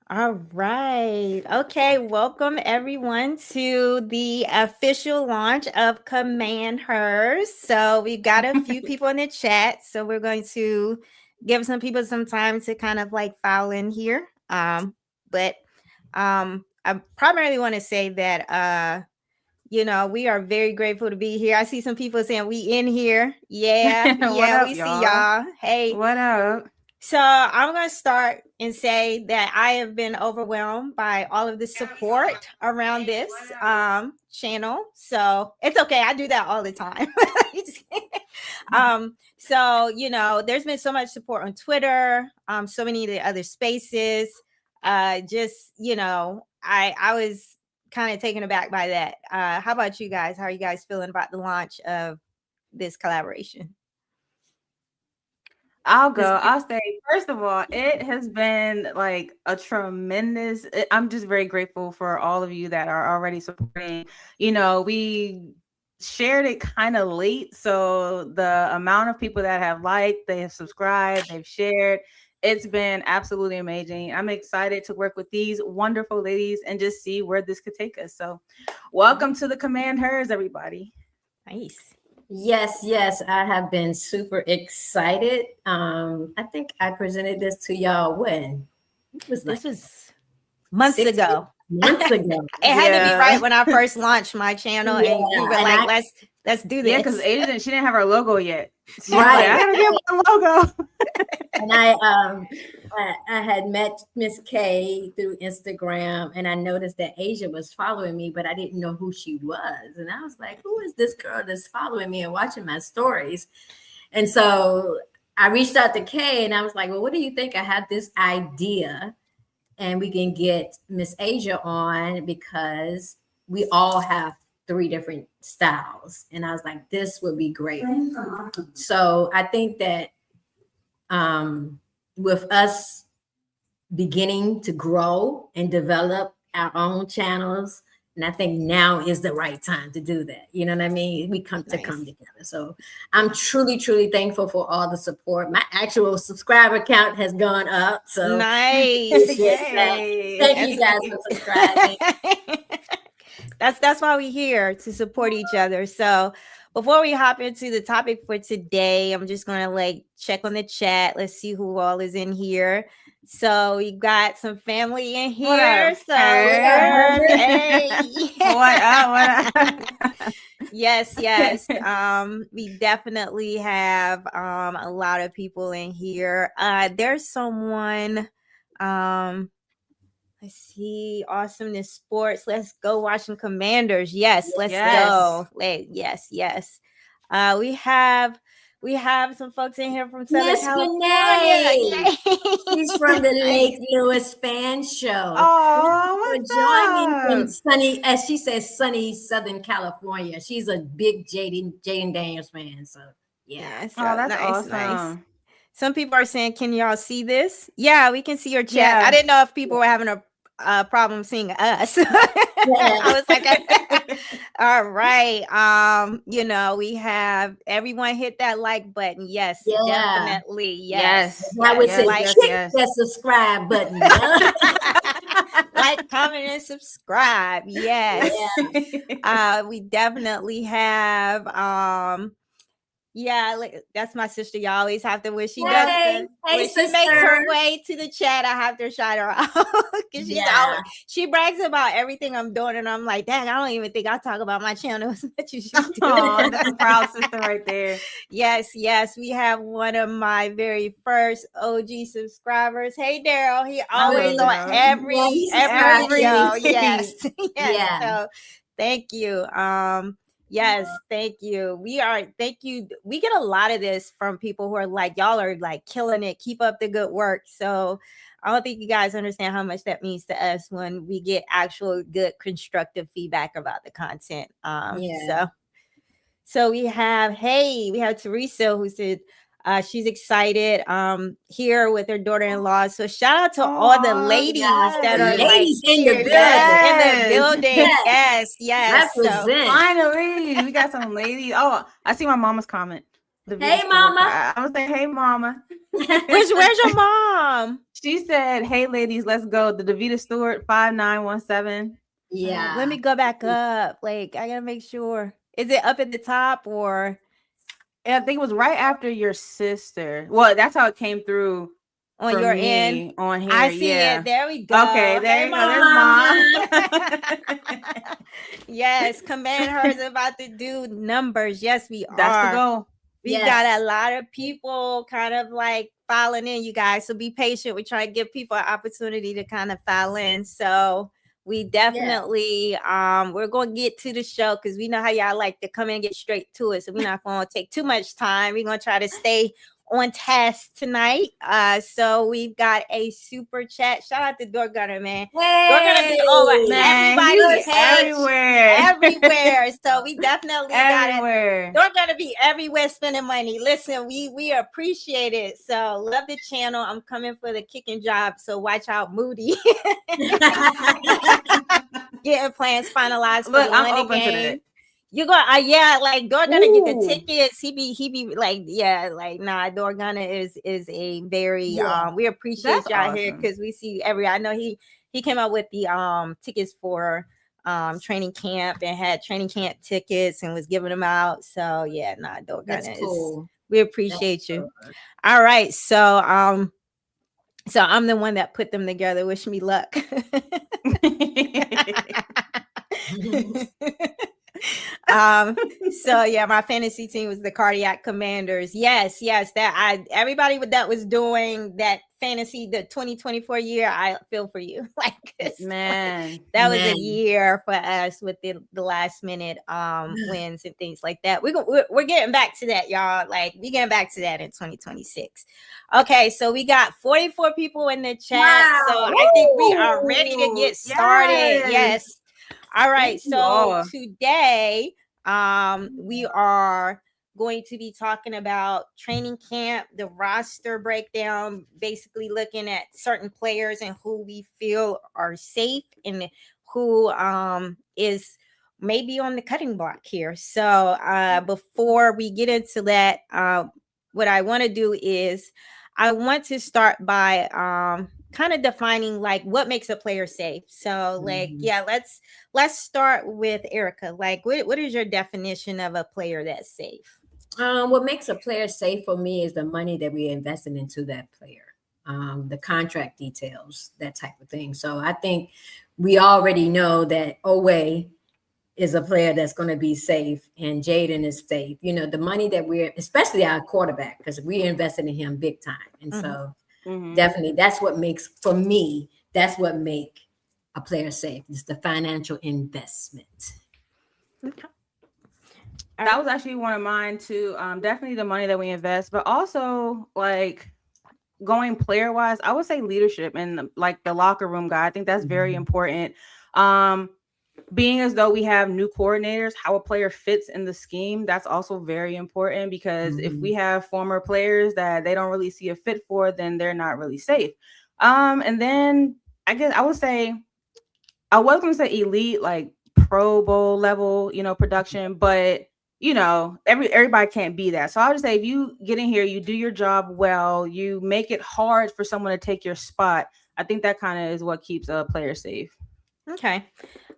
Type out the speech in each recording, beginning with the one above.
All right. Okay. Welcome everyone to the official launch of Command Hers. So we've got a few people in the chat. So we're going to give some people some time to kind of like file in here. But I primarily want to say that we are very grateful to be here. I see some people saying we in here. Yeah, What yeah, up, we see y'all? y'all. Hey. What up? So I'm going to start and say that I have been overwhelmed by all of the support around this channel. So it's okay. I do that all the time. There's been so much support on Twitter, so many of the other spaces. I was kind of taken aback by that. How about you guys? How are you guys feeling about the launch of this collaboration? I'll go. I'll say, first of all, it has been like a tremendous. I'm just very grateful for all of you that are already supporting. We shared it kind of late. So the amount of people that have liked, they have subscribed, they've shared. It's been absolutely amazing. I'm excited to work with these wonderful ladies and just see where this could take us. So, welcome to the Command Hers, everybody. Nice. Yes, I have been super excited. I think I presented this to y'all when? This was months ago. Months ago. It had to be right when I first launched my channel, and we were like, let's do this. Yeah, because she didn't have her logo yet. Right. Like, I gotta get my logo. And I had met Miss K through Instagram, and I noticed that Asia was following me, but I didn't know who she was. And I was like, who is this girl that's following me and watching my stories? And so I reached out to Kay and I was like, well, what do you think? I have this idea and we can get Miss Asia on because we all have 3 different styles. And I was like, this would be great. So I think that with us beginning to grow and develop our own channels, and I think now is the right time to do that. You know what I mean? We come together. So I'm truly, truly thankful for all the support. My actual subscriber count has gone up. So nice. Thank you guys for subscribing. That's why we're here, to support each other. So before we hop into the topic for today, I'm just going to check on the chat. Let's see who all is in here. So we got some family in here. What up? Hey. What up? Yes. We definitely have a lot of people in here. There's someone. Let's see. Awesomeness Sports. Let's go watching Commanders. Yes, let's go. Yes. We have some folks in here from Southern California. She's from the Lake Lewis fan show. Oh, joining from sunny, as she says, sunny Southern California. She's a big Jaden Daniels fan. So yeah. Oh, that's awesome. Nice. Some people are saying, can y'all see this? Yeah, we can see your chat. I didn't know if people were having a problem seeing us. I was like, all right. We have everyone hit that like button. Yes, definitely. Yes. I would say click that subscribe button. Like, comment, and subscribe. Yes. We definitely have that's my sister. You always have to when she does when she makes her way to the chat, I have to shout her out because she brags about everything I'm doing, and I'm like, dang, I don't even think I talk about my channel as much as you do. Oh, that's a proud sister right there. Yes, we have one of my very first OG subscribers. Hey, Daryl, he always on every show. Yes. So thank you. Yes, thank you. Thank you. We get a lot of this from people who are like, y'all are like killing it. Keep up the good work. So I don't think you guys understand how much that means to us when we get actual good constructive feedback about the content. So we have Teresa who said she's excited here with her daughter-in-law. So shout out to all the ladies that are in the building. Yes. So, finally, we got some ladies. Oh, I see my mama's comment. Hey, mama. I was saying, hey, mama. Where's your mom? She said, "Hey, ladies, let's go." The Davita Stewart 5917. Yeah. Let me go back up. Like, I gotta make sure. Is it up at the top or? I think it was right after your sister. Well, that's how it came through On for your me end? on here. I see Yeah. it. There we go. Okay, there Hey, you go. There's Mom. Yes, Command Her is about to do numbers. Yes, we That's the are. goal. We got a lot of people kind of like filing in, you guys. So be patient. We're trying to give people an opportunity to kind of file in. So we definitely we're gonna get to the show because we know how y'all like to come in and get straight to it. So we're not gonna take too much time. We're gonna try to stay on task tonight. So we've got a super chat. Shout out to Door Gunner, man. We're gonna be over everybody's page everywhere. So we definitely got it. We're gonna be everywhere spending money. Listen, we appreciate it. So love the channel. I'm coming for the kicking job. So watch out, Moody. Getting plans finalized for the winning game. You're going, yeah, like Door Gunner get the tickets. He be like, yeah, like nah. Door Gunner is a very we appreciate y'all here because we see I know he came out with the tickets for training camp and had training camp tickets and was giving them out. So yeah, nah, Door Gunner cool. We appreciate you. All right, so I'm the one that put them together. Wish me luck. So yeah, my fantasy team was the Cardiac Commanders. Yes, everybody that was doing that fantasy the 2024 year, I feel for you. Like man, that was a year for us with the last minute wins and things like that. We're getting back to that, y'all. Like we getting back to that in 2026. Okay, so we got 44 people in the chat. Wow. So I think we are ready to get started. Yes. All right, so today we are going to be talking about training camp, the roster breakdown, basically looking at certain players and who we feel are safe and who is maybe on the cutting block here. So before we get into that, what I want to do is I want to start by kind of defining like what makes a player safe. So like let's start with Erica. Like what is your definition of a player that's safe? What makes a player safe for me is the money that we're investing into that player, the contract details, that type of thing. So I think we already know that Owe is a player that's going to be safe and Jaden is safe. You know, the money that we're, especially our quarterback, because we invested in him big time. And so definitely that's what makes, for me, that's what make a player safe. It's the financial investment. Okay. That was actually one of mine too. Definitely the money that we invest, but also like going player wise, I would say leadership and like the locker room guy. I think that's very important. Being as though we have new coordinators, how a player fits in the scheme, that's also very important because if we have former players that they don't really see a fit for, then they're not really safe. And then I guess I would say I was going to say elite, like Pro Bowl level, production, but everybody can't be that. So I would say if you get in here, you do your job well, you make it hard for someone to take your spot. I think that kind of is what keeps a player safe. Okay.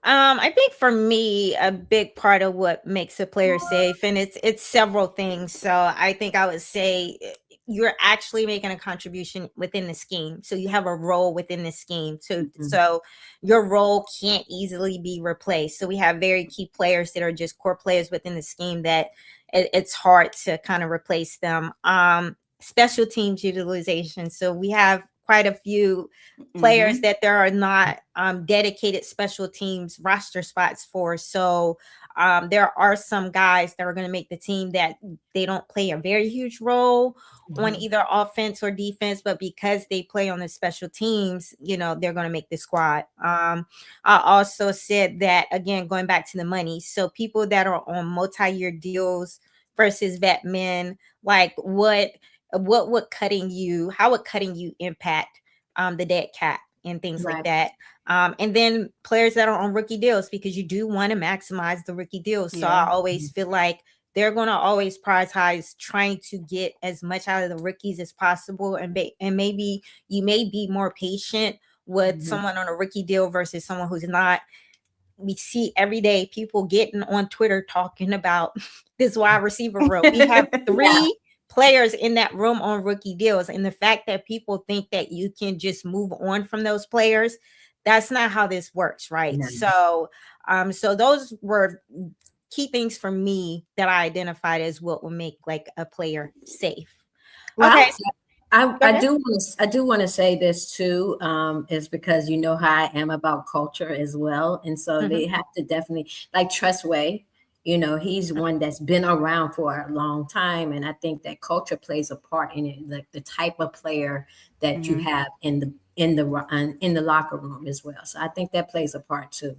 I think for me, a big part of what makes a player safe, and it's several things. So I think I would say you're actually making a contribution within the scheme. So you have a role within the scheme. So your role can't easily be replaced. So we have very key players that are just core players within the scheme that it's hard to kind of replace them. Special teams utilization. So we have quite a few players that there are not dedicated special teams roster spots for. So there are some guys that are going to make the team that they don't play a very huge role on either offense or defense, but because they play on the special teams, they're going to make the squad. I also said that, again, going back to the money. So people that are on multi-year deals versus vet men, like how would cutting you impact the dead cap and things like that. And then players that are on rookie deals, because you do want to maximize the rookie deals. So I always feel like they're going to always prioritize trying to get as much out of the rookies as possible. And maybe you may be more patient with someone on a rookie deal versus someone who's not. We see every day people getting on Twitter talking about this wide receiver room. We have 3 players in that room on rookie deals. And the fact that people think that you can just move on from those players, that's not how this works, right? No. So those were key things for me that I identified as what will make like a player safe. Well, okay. I do want to say this too, is because you know how I am about culture as well. And so they have to definitely, like Trustway, you know, he's one that's been around for a long time. And I think that culture plays a part in it, like the type of player that you have in the locker room as well. So I think that plays a part too.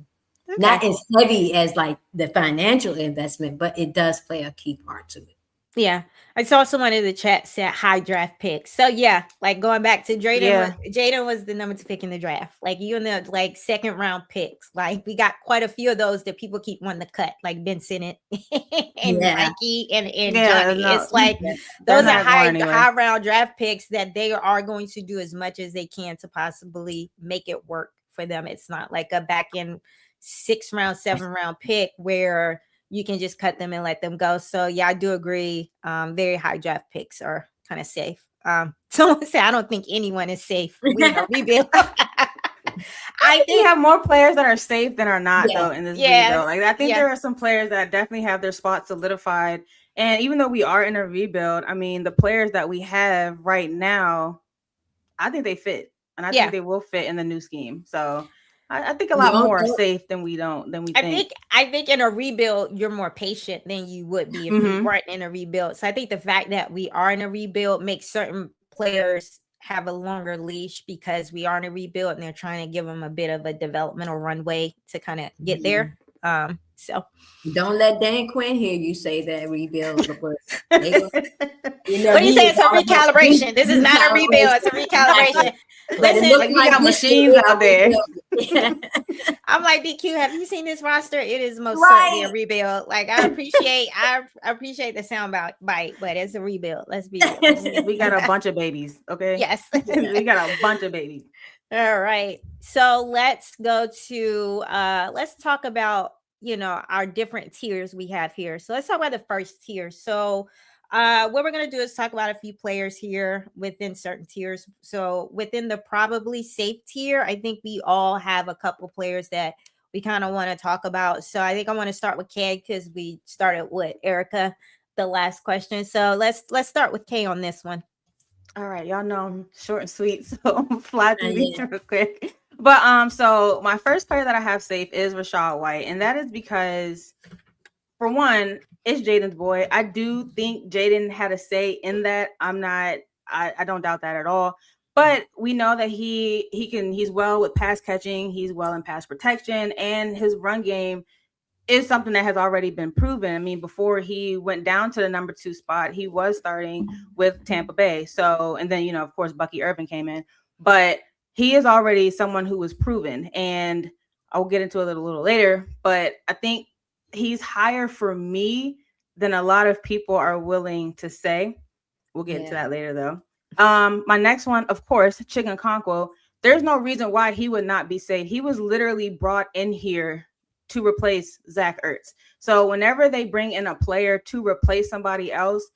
Okay. Not as heavy as like the financial investment, but it does play a key part to it. Yeah, I saw someone in the chat said high draft picks. So yeah, like going back to Jaden was the number 2 pick in the draft. Like you in the like second round picks. Like we got quite a few of those that people keep wanting to cut, like Ben Sinnott and Mikey and Johnny. No, it's like those are high round draft picks that they are going to do as much as they can to possibly make it work for them. It's not like a back end 6th round, 7th round pick where you can just cut them and let them go. So yeah, I do agree. Very high draft picks are kind of safe. Someone said, I don't think anyone is safe. We are rebuild. I think we have more players that are safe than are not though in this rebuild. Like I think there are some players that definitely have their spots solidified. And even though we are in a rebuild, I mean, the players that we have right now, I think they fit. And I think they will fit in the new scheme. So I think a lot more are safe than we think. I think in a rebuild, you're more patient than you would be if you weren't in a rebuild. So I think the fact that we are in a rebuild makes certain players have a longer leash because we are in a rebuild and they're trying to give them a bit of a developmental runway to kind of get there. So don't let Dan Quinn hear you say that rebuild. What do you say? It's a recalibration. This is not a rebuild. It's a recalibration. Listen, like we got machines out there. I'm like, DQ, have you seen this roster? It is most certainly a rebuild. Like I appreciate the sound bite, but it's a rebuild. Let's be real. We got a bunch of babies. Okay. Yes. We got a bunch of babies. All right. So let's go to let's talk about our different tiers we have here. So let's talk about the first tier. So what we're going to do is talk about a few players here within certain tiers. So within the probably safe tier, I think we all have a couple players that we kind of want to talk about. So I think I want to start with Kay because we started with Erica, the last question. So let's start with Kay on this one. All right. Y'all know I'm short and sweet, so I'm fly through these real quick. But so my first player that I have safe is Rachaad White, and that is because, for one, it's Jaden's boy. I do think Jaden had a say in that. I don't doubt that at all. But we know that he's well with pass catching, he's well in pass protection, and his run game is something that has already been proven. I mean, before he went down to the number 2 spot, he was starting with Tampa Bay. So, and then, of course, Bucky Irvin came in, but he is already someone who was proven, and I'll get into it a little later, but I think he's higher for me than a lot of people are willing to say. We'll get into that later though. My next one, of course, Chicken Conquo. There's no reason why he would not be safe. He was literally brought in here to replace Zach Ertz. So whenever they bring in a player to replace somebody else,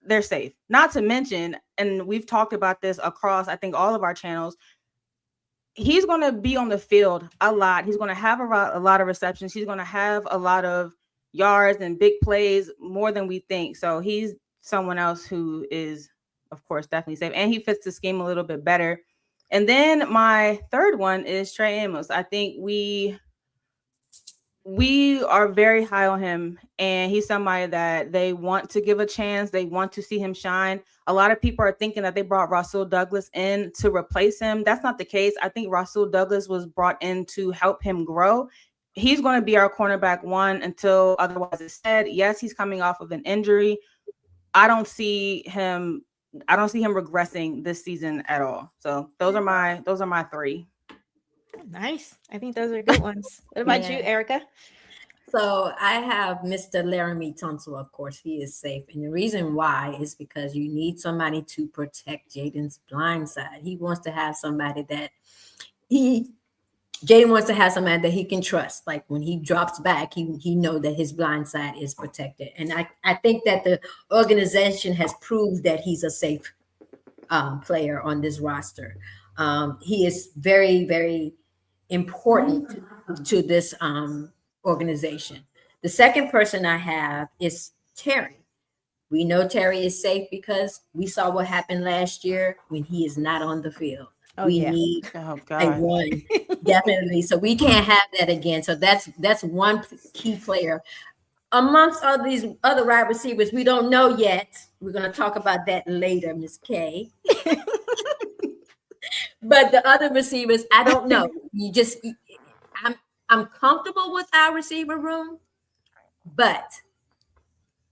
they're safe. Not to mention, and we've talked about this across, I think, all of our channels, he's going to be on the field a lot. He's going to have a lot of receptions. He's going to have a lot of yards and big plays, more than we think. So he's someone else who is, of course, definitely safe. And he fits the scheme a little bit better. And then my third one is Trey Amos. I think we are very high on him, and he's somebody that they want to give a chance. They want to see him shine. A lot of people are thinking that they brought Rasul Douglas in to replace him. That's not the case. I think Rasul Douglas was brought in to help him grow. He's going to be our cornerback 1 until otherwise is said. Yes, he's coming off of an injury. I don't see him regressing this season at all. So those are my 3. Nice. I think those are good ones. What about you, Erica? So I have Mr. Laramie Tunsil. Of course, he is safe. And the reason why is because you need somebody to protect Jaden's blind side. He wants to have somebody that Jaden wants to have somebody that he can trust. Like when he drops back, he know that his blind side is protected. And I think that the organization has proved that he's a safe player on this roster. He is very, very important to this organization. The second person I have is Terry. We know Terry is safe because we saw what happened last year when he is not on the field. We need a one, definitely. So we can't have that again. So that's one key player. Amongst all these other wide receivers, we don't know yet. We're going to talk about that later, Miss K. But the other receivers, I don't know. I'm comfortable with our receiver room, but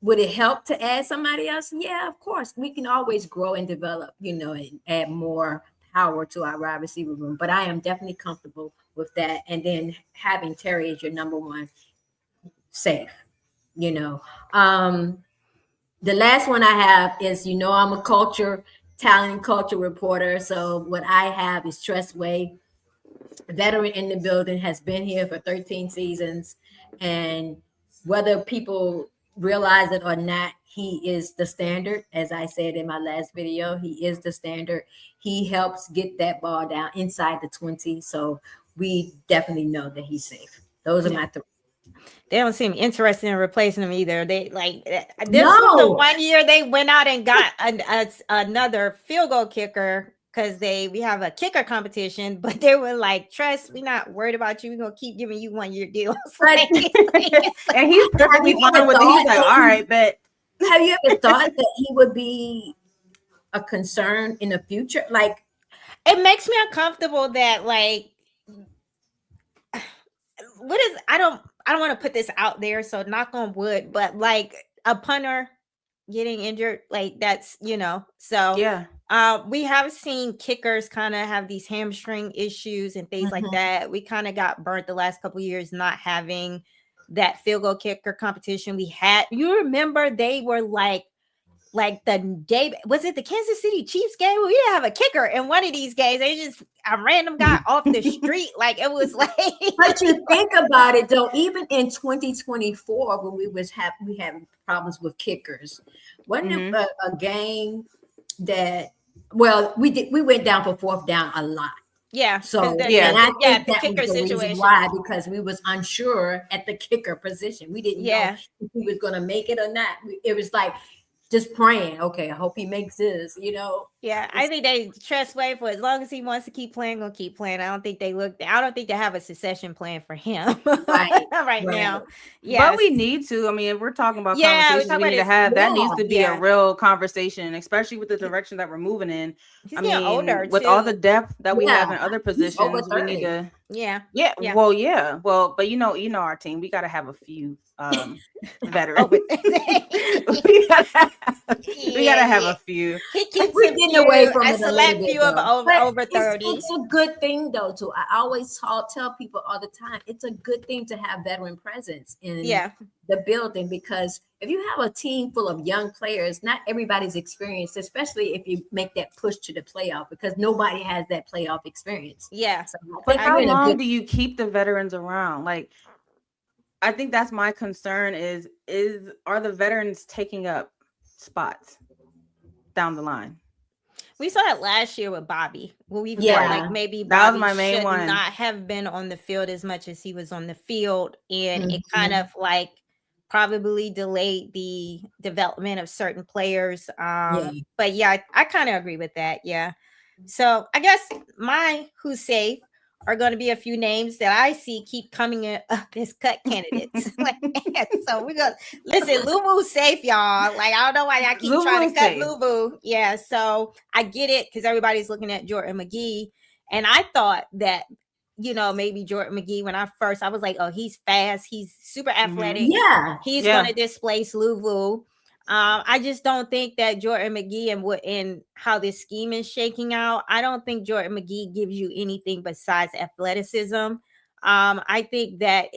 would it help to add somebody else? Yeah, of course. We can always grow and develop, and add more power to our wide receiver room. But I am definitely comfortable with that. And then having Terry as your number one safe, The last one I have is, I'm a talent and culture reporter. So what I have is Tressway, veteran in the building, has been here for 13 seasons. And whether people realize it or not, he is the standard. As I said in my last video, he is the standard. He helps get that ball down inside the 20. So we definitely know that he's safe. Those are my three. They don't seem interested in replacing him either. They this was the 1 year they went out and got another field goal kicker because we have a kicker competition, but they were like, "Trust, we're not worried about you. We're gonna keep giving you 1 year deals." And he's perfectly fine with it. He's like, "All right, but." Have you ever thought that he would be a concern in the future? Like, it makes me uncomfortable that I don't want to put this out there, so knock on wood, but like a punter getting injured, like that's, so yeah. We have seen kickers kind of have these hamstring issues and things like that. We kind of got burnt the last couple of years not having that field goal kicker competition. You remember they were like the day, was it the Kansas City Chiefs game? We didn't have a kicker in one of these games. They just a random guy off the street. Like it was like. But you think about it though, even in 2024, when we had problems with kickers, wasn't it a game that? Well, we went down for fourth down a lot. Yeah. So and I think that was the reason why, because we was unsure at the kicker position. We didn't know if he was going to make it or not. It was like just praying. Okay, I hope he makes this. Yeah, I think they Tressway for as long as he wants to keep playing, gonna keep playing. I don't think they have a succession plan for him right now. Yeah, but we need to. I mean, if we're talking about conversations we need to have, that needs to be a real conversation, especially with the direction that we're moving in. He's getting older with too. all the depth that we have in other positions, we need to. Well, but our team, we got to have a few veterans. We gotta have a few. He keeps getting away from a select few of over 30. It's a good thing though too. I always tell people all the time, it's a good thing to have veteran presence in the building, because if you have a team full of young players, not everybody's experienced, especially if you make that push to the playoff, because nobody has that playoff experience. Yeah. So but how long do you keep the veterans around? Like, I think that's my concern is are the veterans taking up spots down the line? We saw it last year with Bobby. Well, we felt like maybe Bobby should not have been on the field as much as he was on the field, and it kind of like probably delayed the development of certain players. But yeah, I kind of agree with that. Yeah. So I guess my who's safe are going to be a few names that I see keep coming up as cut candidates. So we're going to listen. Luvu's safe, y'all. Like, I don't know why y'all keep trying to cut Luvu. Yeah. So I get it, because everybody's looking at Jordan McGee. And I thought that, maybe Jordan McGee, when I was like, oh, he's fast. He's super athletic. Yeah. He's going to displace Luvu. I just don't think that Jordan McGee and how this scheme is shaking out, I don't think Jordan McGee gives you anything besides athleticism. I think that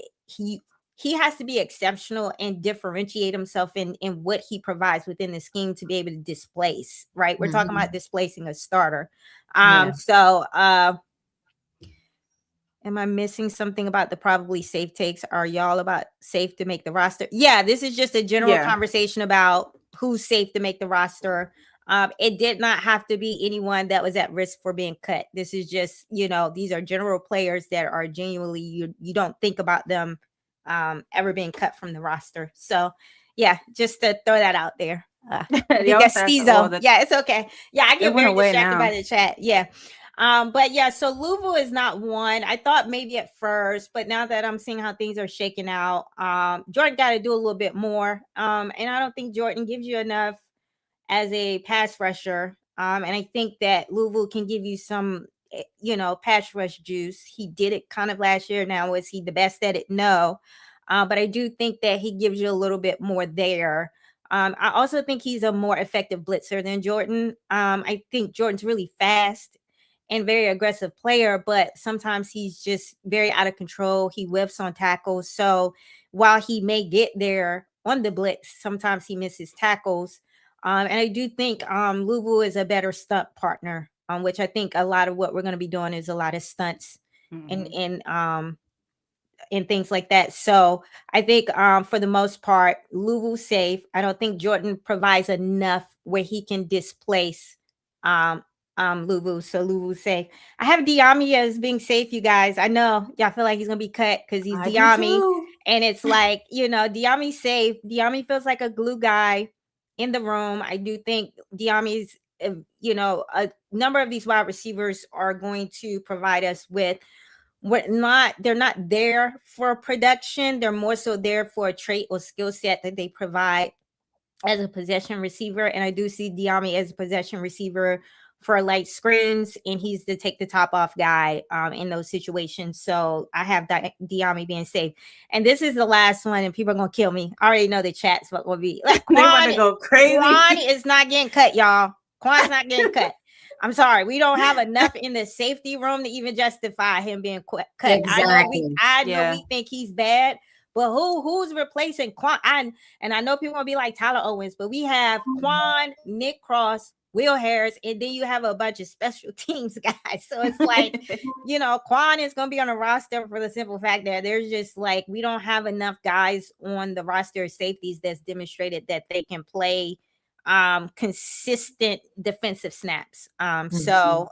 he has to be exceptional and differentiate himself in what he provides within the scheme to be able to displace, right? We're talking about displacing a starter. Am I missing something about the probably safe takes? Are y'all about safe to make the roster? Yeah, this is just a general conversation about who's safe to make the roster. It did not have to be anyone that was at risk for being cut. This is just, these are general players that are genuinely, you don't think about them ever being cut from the roster. So yeah, just to throw that out there. I think that's Steezo. Yeah, it's okay. Yeah, I get very distracted by the chat. Yeah. But yeah, so Louisville is not one. I thought maybe at first, but now that I'm seeing how things are shaking out, Jordan got to do a little bit more. And I don't think Jordan gives you enough as a pass rusher. And I think that Louisville can give you some, pass rush juice. He did it kind of last year. Now, is he the best at it? No. But I do think that he gives you a little bit more there. I also think he's a more effective blitzer than Jordan. I think Jordan's really fast and very aggressive player, but sometimes he's just very out of control. He whiffs on tackles. So while he may get there on the blitz, sometimes he misses tackles. And I do think Louisville is a better stunt partner, which I think a lot of what we're going to be doing is a lot of stunts and things like that. So I think for the most part, Louisville's safe. I don't think Jordan provides enough where he can displace Louisville. So Louisville's safe. I have Diami as being safe, you guys. I know y'all feel like he's gonna be cut because he's Diami. And it's like, Diami's safe. Diami feels like a glue guy in the room. I do think Diami's, a number of these wide receivers are going to provide us with they're not there for production. They're more so there for a trait or skill set that they provide as a possession receiver. And I do see Diami as a possession receiver for light screens, and he's the take the top off guy in those situations. So I have Diami being safe. And this is the last one, and people are gonna kill me. I already know the chat's what will be like. They want to go crazy. Quan is not getting cut, y'all. Quan's not getting cut. I'm sorry, we don't have enough in the safety room to even justify him being cut. Exactly. I know we think he's bad, but who's replacing Quan? And I know people will be like Tyler Owens, but we have Quan, Nick Cross, Will Harris, and then you have a bunch of special teams guys. So it's like, Quan is going to be on the roster for the simple fact that there's just like, we don't have enough guys on the roster of safeties that's demonstrated that they can play consistent defensive snaps. So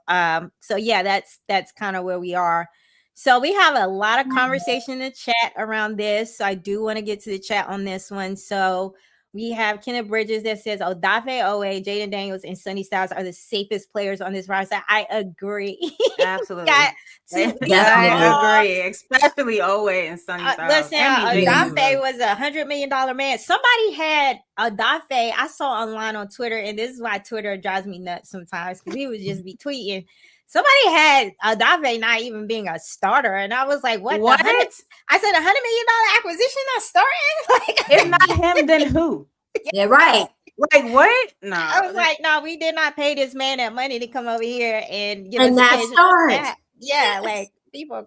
yeah, that's kind of where we are. So we have a lot of conversation in the chat around this. So I do want to get to the chat on this one. So we have Kenneth Bridges that says Odafe Owe, Jaden Daniels, and Sonny Styles are the safest players on this roster. I agree. Absolutely. I agree. Especially Owe and Sonny Styles. Listen, Odafe was $100 million man. Somebody had Odafe. I saw online on Twitter, and this is why Twitter drives me nuts sometimes, because he would just be tweeting. Somebody had Odafe not even being a starter, and I was like, "What? I said $100 million acquisition, not starting? If not him, then who? Yeah, right. Like what? No, I was like, no, we did not pay this man that money to come over here and give us a start. Yeah, like people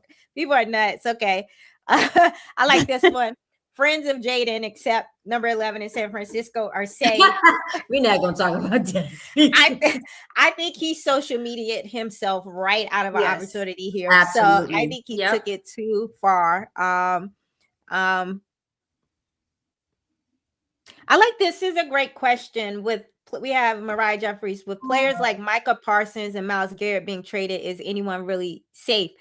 are nuts. Okay, I like this one. Friends of Jaden, except number 11 in San Francisco, are safe. We're not going to talk about that. I think he social media'd himself right out of an opportunity here. Absolutely. So I think he took it too far. I like this. This is a great question. We have Mariah Jeffries. With players like Micah Parsons and Myles Garrett being traded, is anyone really safe?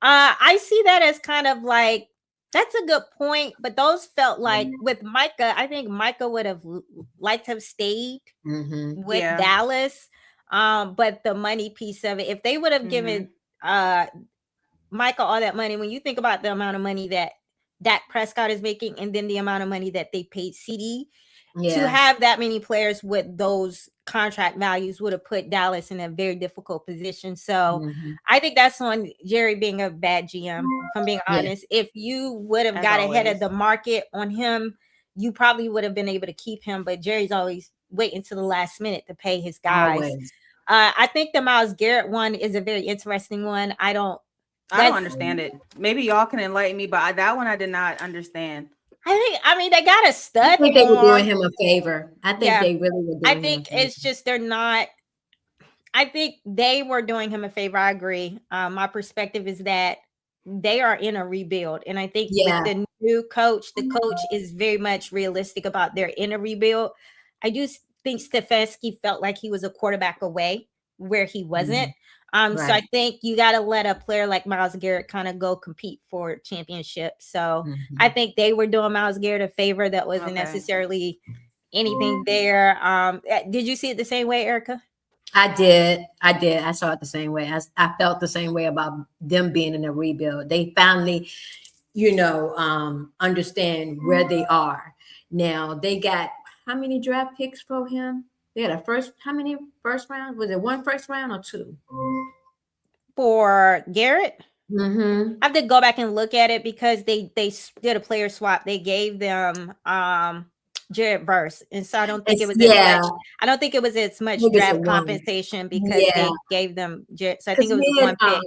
I see that as kind of like, that's a good point, but those felt like with Micah, I think Micah would have liked to have stayed with Dallas. But the money piece of it, if they would have given Micah all that money, when you think about the amount of money that Dak Prescott is making, and then the amount of money that they paid CD, to have that many players with those contract values would have put Dallas in a very difficult position. So I think that's on Jerry being a bad GM, if I'm being honest. If you would have got ahead of the market on him, you probably would have been able to keep him. But Jerry's always waiting to the last minute to pay his guys. I think the Myles Garrett one is a very interesting one. I don't understand it. Maybe y'all can enlighten me, but that one I did not understand. I mean, they got a stud. I think they were doing him a favor. I think they really were doing I think it's just they're not. I think they were doing him a favor. I agree. My perspective is that they are in a rebuild. And I think with the new coach, the coach is very much realistic about they're in a rebuild. I do think Stefanski felt like he was a quarterback away where he wasn't. So I think you got to let a player like Myles Garrett kind of go compete for championship. So I think they were doing Myles Garrett a favor that wasn't necessarily anything there. Did you see it the same way, Erica? I did. I saw it the same way. I felt the same way about them being in a rebuild. They finally, understand where they are. Now they got how many draft picks for him? They had how many first round? Was it one first round or two? For Garrett? I have to go back and look at it because they did a player swap. They gave them Jared Verse, and so I don't think it was as much. I don't think it was as much draft compensation because they gave them Jared. So I think it was one pick.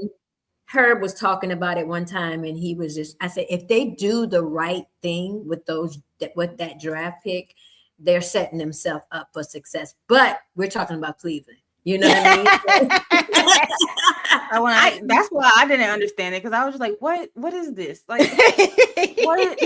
Herb was talking about it one time, and he was I said, if they do the right thing with that draft pick, they're setting themselves up for success. But we're talking about Cleveland. You know what I mean? That's why I didn't understand it, because I was just like, what is this? Like, what?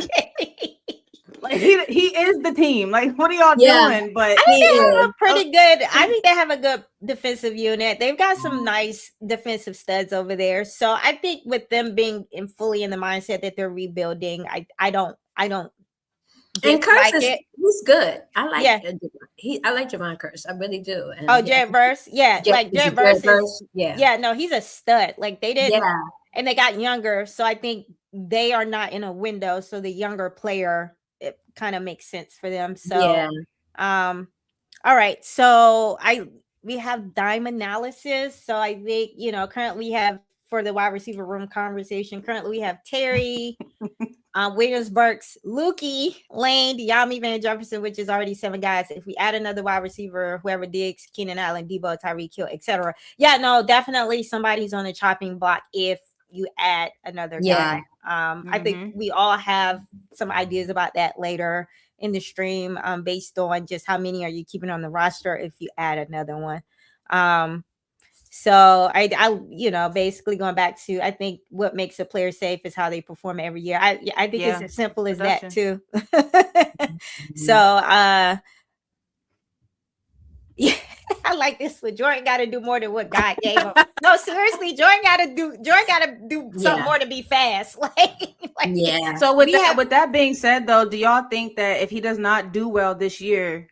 Like he is the team. Like, what are y'all doing? But I think they have a pretty good. I think they have a good defensive unit. They've got some nice defensive studs over there. So I think with them being fully in the mindset that they're rebuilding, I don't. And Curse he's good. I like I like Javon Curse. I really do. And Jared Verse, like Jared Verse. No, he's a stud. Like they didn't, and they got younger. So I think they are not in a window. So the younger player, it kind of makes sense for them. So all right. So we have dime analysis. So I think currently we have, for the wide receiver room conversation, currently we have Terry, Williams, Burks, Lukey, Lane, De'Ami, Van Jefferson, which is already 7 guys. If we add another wide receiver, whoever Diggs, Keenan Allen, Debo, Tyreek Hill, etc. Definitely somebody's on the chopping block if you add another guy. I think we all have some ideas about that later in the stream, based on just how many are you keeping on the roster if you add another one. So I basically going back to, I think what makes a player safe is how they perform every year. I think it's as simple as that too. So I like this one. Jordan got to do more than what God gave him. No, seriously, Jordan got to do something more to be fast. So with that being said, though, do y'all think that if he does not do well this year,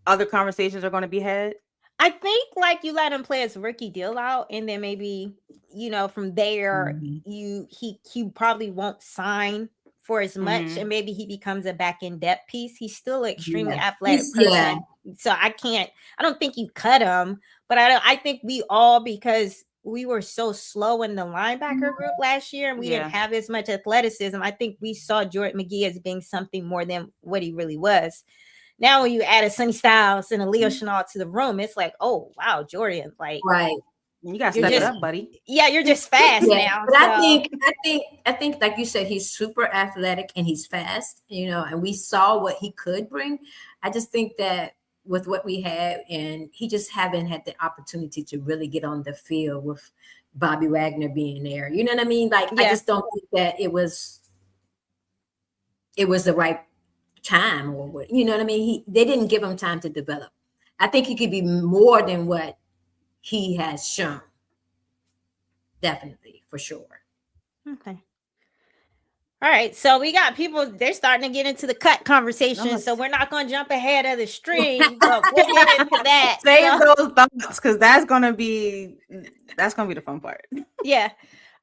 other conversations are going to be had? I think you let him play his rookie deal out, and then maybe from there he probably won't sign for as much, and maybe he becomes a back end depth piece. He's still an extremely athletic person, so I don't think you cut him, but I think we all, because we were so slow in the linebacker group last year and we didn't have as much athleticism. I think we saw Jordan McGee as being something more than what he really was. Now, when you add a Sonny Styles and a Leo Chenal to the room, it's like, oh wow, Jordan, you got to step it up, buddy. Yeah, you're just fast now. But I think, like you said, he's super athletic and he's fast, and we saw what he could bring. I just think that with what we have, and he just haven't had the opportunity to really get on the field with Bobby Wagner being there. You know what I mean? I just don't think that it was the right time, or what, you know what I mean? They didn't give him time to develop. I think he could be more than what he has shown. Definitely, for sure. Okay. All right, so we got people, they're starting to get into the cut conversation, so we're not going to jump ahead of the stream, but we'll get into that. Save those thoughts, because that's going to be the fun part. Yeah.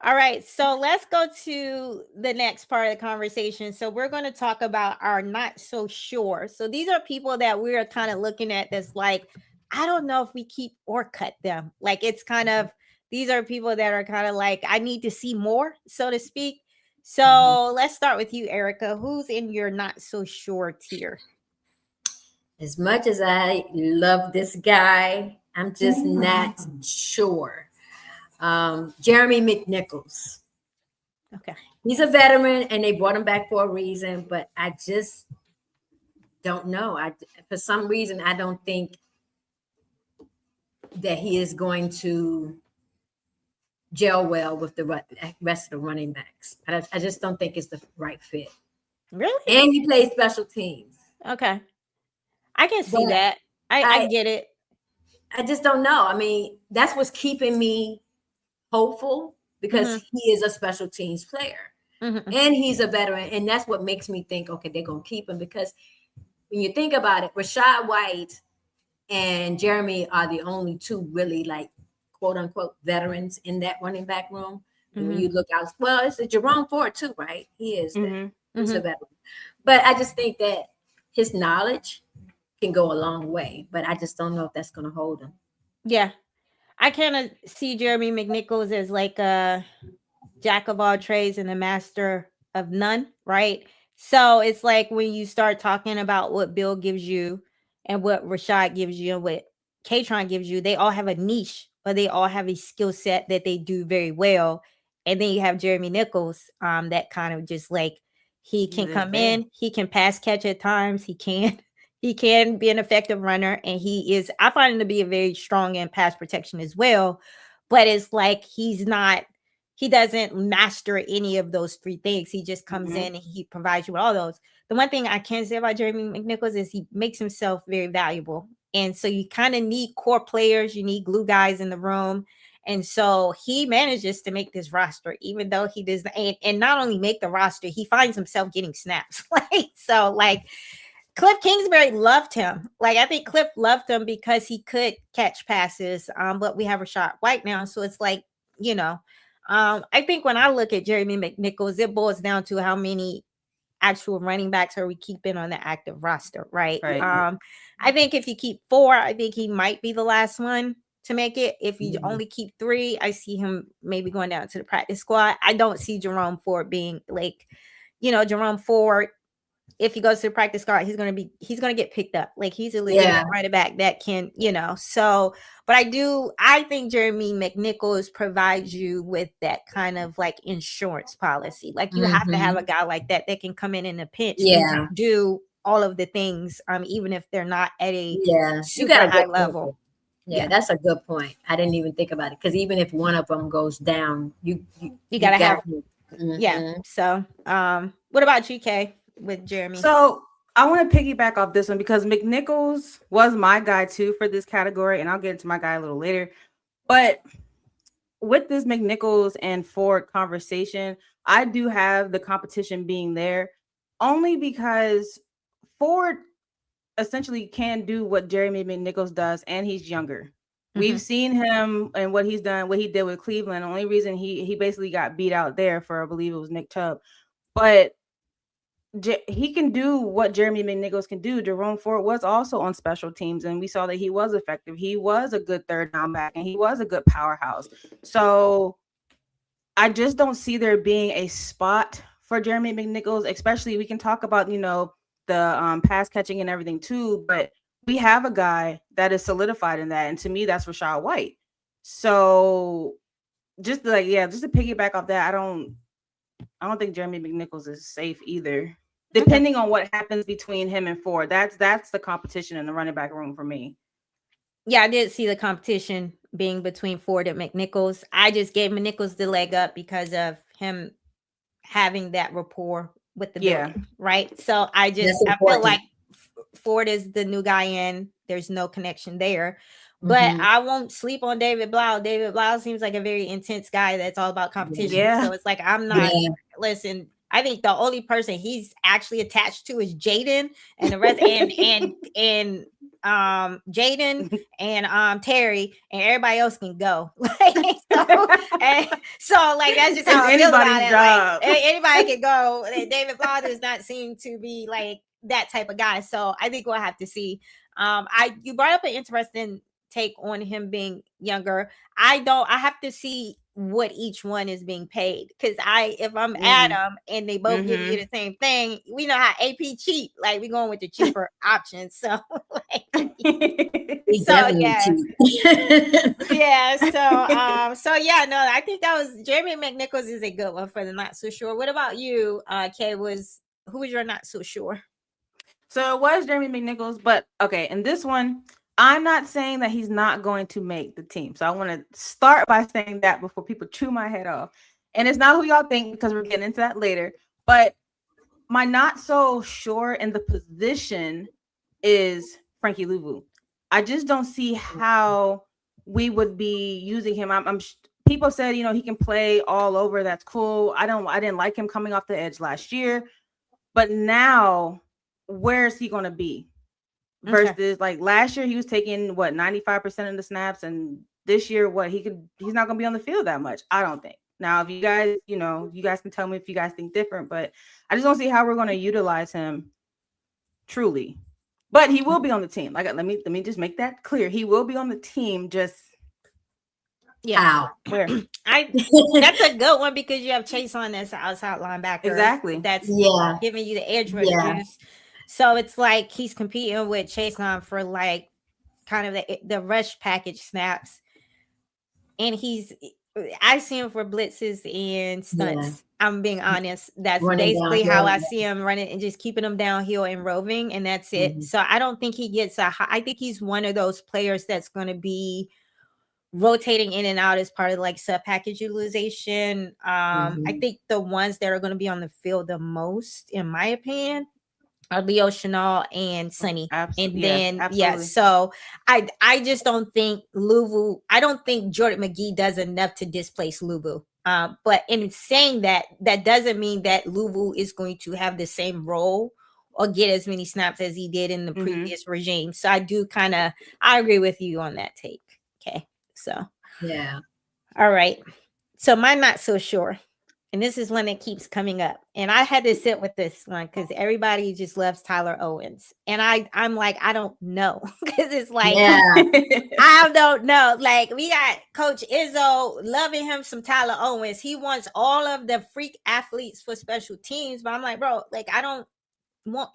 All right, so let's go to the next part of the conversation. So we're going to talk about our not so sure. So these are people that we're kind of looking at that's like, I don't know if we keep or cut them. It's kind of, these are people that are kind of like, I need to see more, so to speak. So let's start with you, Erica. Who's in your not so sure tier? As much as I love this guy, I'm just not sure. Jeremy McNichols. Okay. He's a veteran, and they brought him back for a reason. But I just don't know. For some reason, I don't think that he is going to gel well with the rest of the running backs. I just don't think it's the right fit. Really? And he plays special teams. Okay. I can see that. I get it. I just don't know. I mean, that's what's keeping me hopeful, because he is a special teams player and he's a veteran. And that's what makes me think, okay, they're going to keep him, because when you think about it, Rachaad White and Jeremy are the only two really, like, quote unquote veterans in that running back room. And when you look out, well, it's a Jerome Ford too, right? He is he's a veteran. But I just think that his knowledge can go a long way, but I just don't know if that's going to hold him. Yeah. I kind of see Jeremy McNichols as like a jack of all trades and a master of none, right? So it's like when you start talking about what Bill gives you and what Rashad gives you and what Katron gives you, they all have a niche, or they all have a skill set that they do very well. And then you have Jeremy Nichols, that kind of just like, he can come in, he can pass catch at times, he can be an effective runner, and I find him to be a very strong in pass protection as well. But it's like he doesn't master any of those three things. He just comes in and he provides you with all those. The one thing I can say about Jeremy McNichols is he makes himself very valuable. And so you kind of need core players, you need glue guys in the room. And so he manages to make this roster, even though he does, and not only make the roster, he finds himself getting snaps. Like Cliff Kingsbury loved him. Like, I think Cliff loved him because he could catch passes. But we have Rachaad White now. So it's like, I think when I look at Jeremy McNichols, it boils down to how many actual running backs are we keeping on the active roster, right? I think if you keep 4, I think he might be the last one to make it. If you only keep 3, I see him maybe going down to the practice squad. I don't see Jerome Ford being like, Jerome Ford, if he goes to the practice squad, he's going to get picked up. Like, he's a legit running back that can, so, but I think Jeremy McNichols provides you with that kind of like insurance policy. Like, you have to have a guy like that can come in a pinch and do all of the things, even if they're not at a super high level. Yeah, that's a good point. I didn't even think about it, because even if one of them goes down, you gotta have So what about you, Kay, with Jeremy? So I want to piggyback off this one, because McNichols was my guy too for this category, and I'll get into my guy a little later. But with this McNichols and Ford conversation, I do have the competition being there only because Ford essentially can do what Jeremy McNichols does, and he's younger. We've seen him and what he's done, what he did with Cleveland. The only reason he basically got beat out there for, I believe it was Nick Chubb, but he can do what Jeremy McNichols can do. Jerome Ford was also on special teams, and we saw that he was effective. He was a good third down back, and he was a good powerhouse. So I just don't see there being a spot for Jeremy McNichols, especially we can talk about, the pass catching and everything too, but we have a guy that is solidified in that. And to me, that's Rachaad White. So just to piggyback off that, I don't think Jeremy McNichols is safe either. Depending on what happens between him and Ford, that's the competition in the running back room for me. Yeah, I did see the competition being between Ford and McNichols. I just gave McNichols the leg up because of him having that rapport with the building, right? So I feel like Ford is the new guy in. There's no connection there. But I won't sleep on David Blau. David Blau seems like a very intense guy that's all about competition. Yeah. So it's like, I'm not, listen, I think the only person he's actually attached to is Jaden, and the rest and Jaden and Terry, and everybody else can go. So like that's just how I feel about it. Like, anybody can go. David Blau does not seem to be like that type of guy. So I think we'll have to see. You brought up an interesting take on him being younger. I have to see what each one is being paid. Because if I'm Adam and they both give you the same thing, we know how AP cheap. Like we're going with the cheaper option. So like, no, I think that was Jeremy McNichols is a good one for the not so sure. What about you, Kay? Who was your not so sure? So it was Jeremy McNichols, but okay, in this one, I'm not saying that he's not going to make the team. So I want to start by saying that before people chew my head off. And it's not who y'all think, because we're getting into that later. But my not so sure in the position is Frankie Louvu. I just don't see how we would be using him. People said, he can play all over. That's cool. I didn't like him coming off the edge last year, but now where is he going to be? Versus like last year, he was taking 95% of the snaps, and this year, he's not going to be on the field that much. I don't think. Now, if you guys, you guys can tell me if you guys think different, but I just don't see how we're going to utilize him truly. But he will be on the team. Like, let me just make that clear. He will be on the team. Just where? That's a good one because you have Chase on as outside linebacker. Exactly. That's giving you the edge rush juice. So it's like he's competing with Chase on for like kind of the rush package snaps. And I see him for blitzes and stunts. Yeah. I'm being honest. That's basically how I see him running and just keeping him downhill and roving. And that's it. Mm-hmm. So I don't think he gets I think he's one of those players that's going to be rotating in and out as part of like sub package utilization. I think the ones that are going to be on the field the most, in my opinion, are Leo Chenal and Sonny. Absolutely. And then, so I just don't think Louvu, I don't think Jordan McGee does enough to displace Louvu. But in saying that doesn't mean that Louvu is going to have the same role or get as many snaps as he did in the previous regime. So I agree with you on that take. Okay. So, yeah. All right. So mine not so sure. And this is one that keeps coming up. And I had to sit with this one because everybody just loves Tyler Owens. And I'm like, I don't know. Because it's like, I don't know. Like, we got Coach Izzo loving him some Tyler Owens. He wants all of the freak athletes for special teams. But I'm like, bro, like,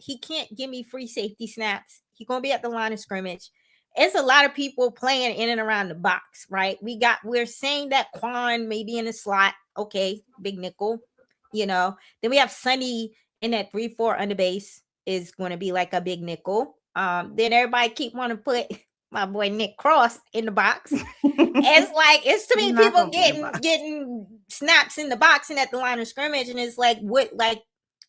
he can't give me free safety snaps. He's going to be at the line of scrimmage. It's a lot of people playing in and around the box, right? We're saying that Quan may be in the slot. Okay, big nickel, Then we have Sonny in that 3-4 under base is going to be like a big nickel. Then everybody keep wanting to put my boy Nick Cross in the box. It's too many people getting snaps in the box and at the line of scrimmage, and it's like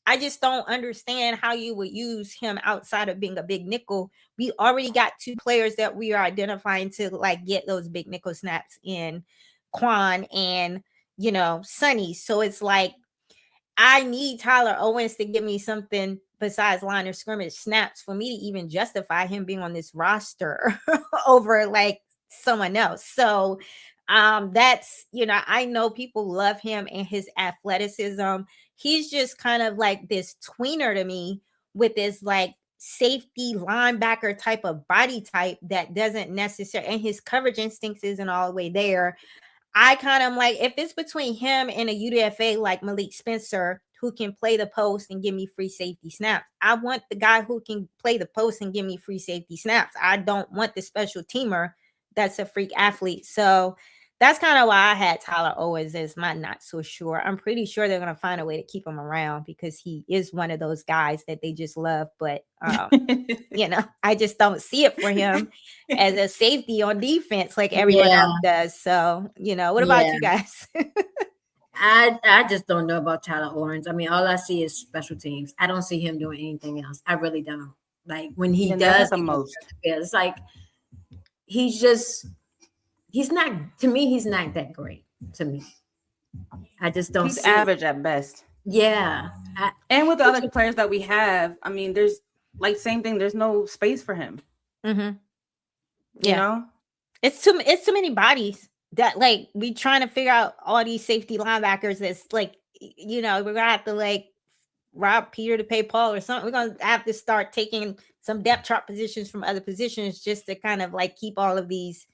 I just don't understand how you would use him outside of being a big nickel. We already got two players that we are identifying to like get those big nickel snaps in Quan and, Sonny. So it's like, I need Tyler Owens to give me something besides line of scrimmage snaps for me to even justify him being on this roster over like someone else. So that's, I know people love him and his athleticism. He's just kind of like this tweener to me with this like safety linebacker type of body type that doesn't necessarily, and his coverage instincts isn't all the way there. I kind of like, if it's between him and a UDFA like Malik Spencer, who can play the post and give me free safety snaps. I want the guy who can play the post and give me free safety snaps. I don't want the special teamer that's a freak athlete. So that's kind of why I had Tyler Owens as my not so sure. I'm pretty sure they're going to find a way to keep him around because he is one of those guys that they just love. But, I just don't see it for him as a safety on defense like everyone else does. So, what about you guys? I just don't know about Tyler Owens. I mean, all I see is special teams. I don't see him doing anything else. I really don't. Like when he does the most, it's like he's not that great to me. I just don't see average at best. Yeah. And with the other players that we have, I mean, there's like same thing. There's no space for him. Mm-hmm. Yeah. It's too many bodies that like we trying to figure out all these safety linebackers. That's like, we're going to have to like rob Peter to pay Paul or something. We're going to have to start taking some depth chart positions from other positions just to kind of like keep all of these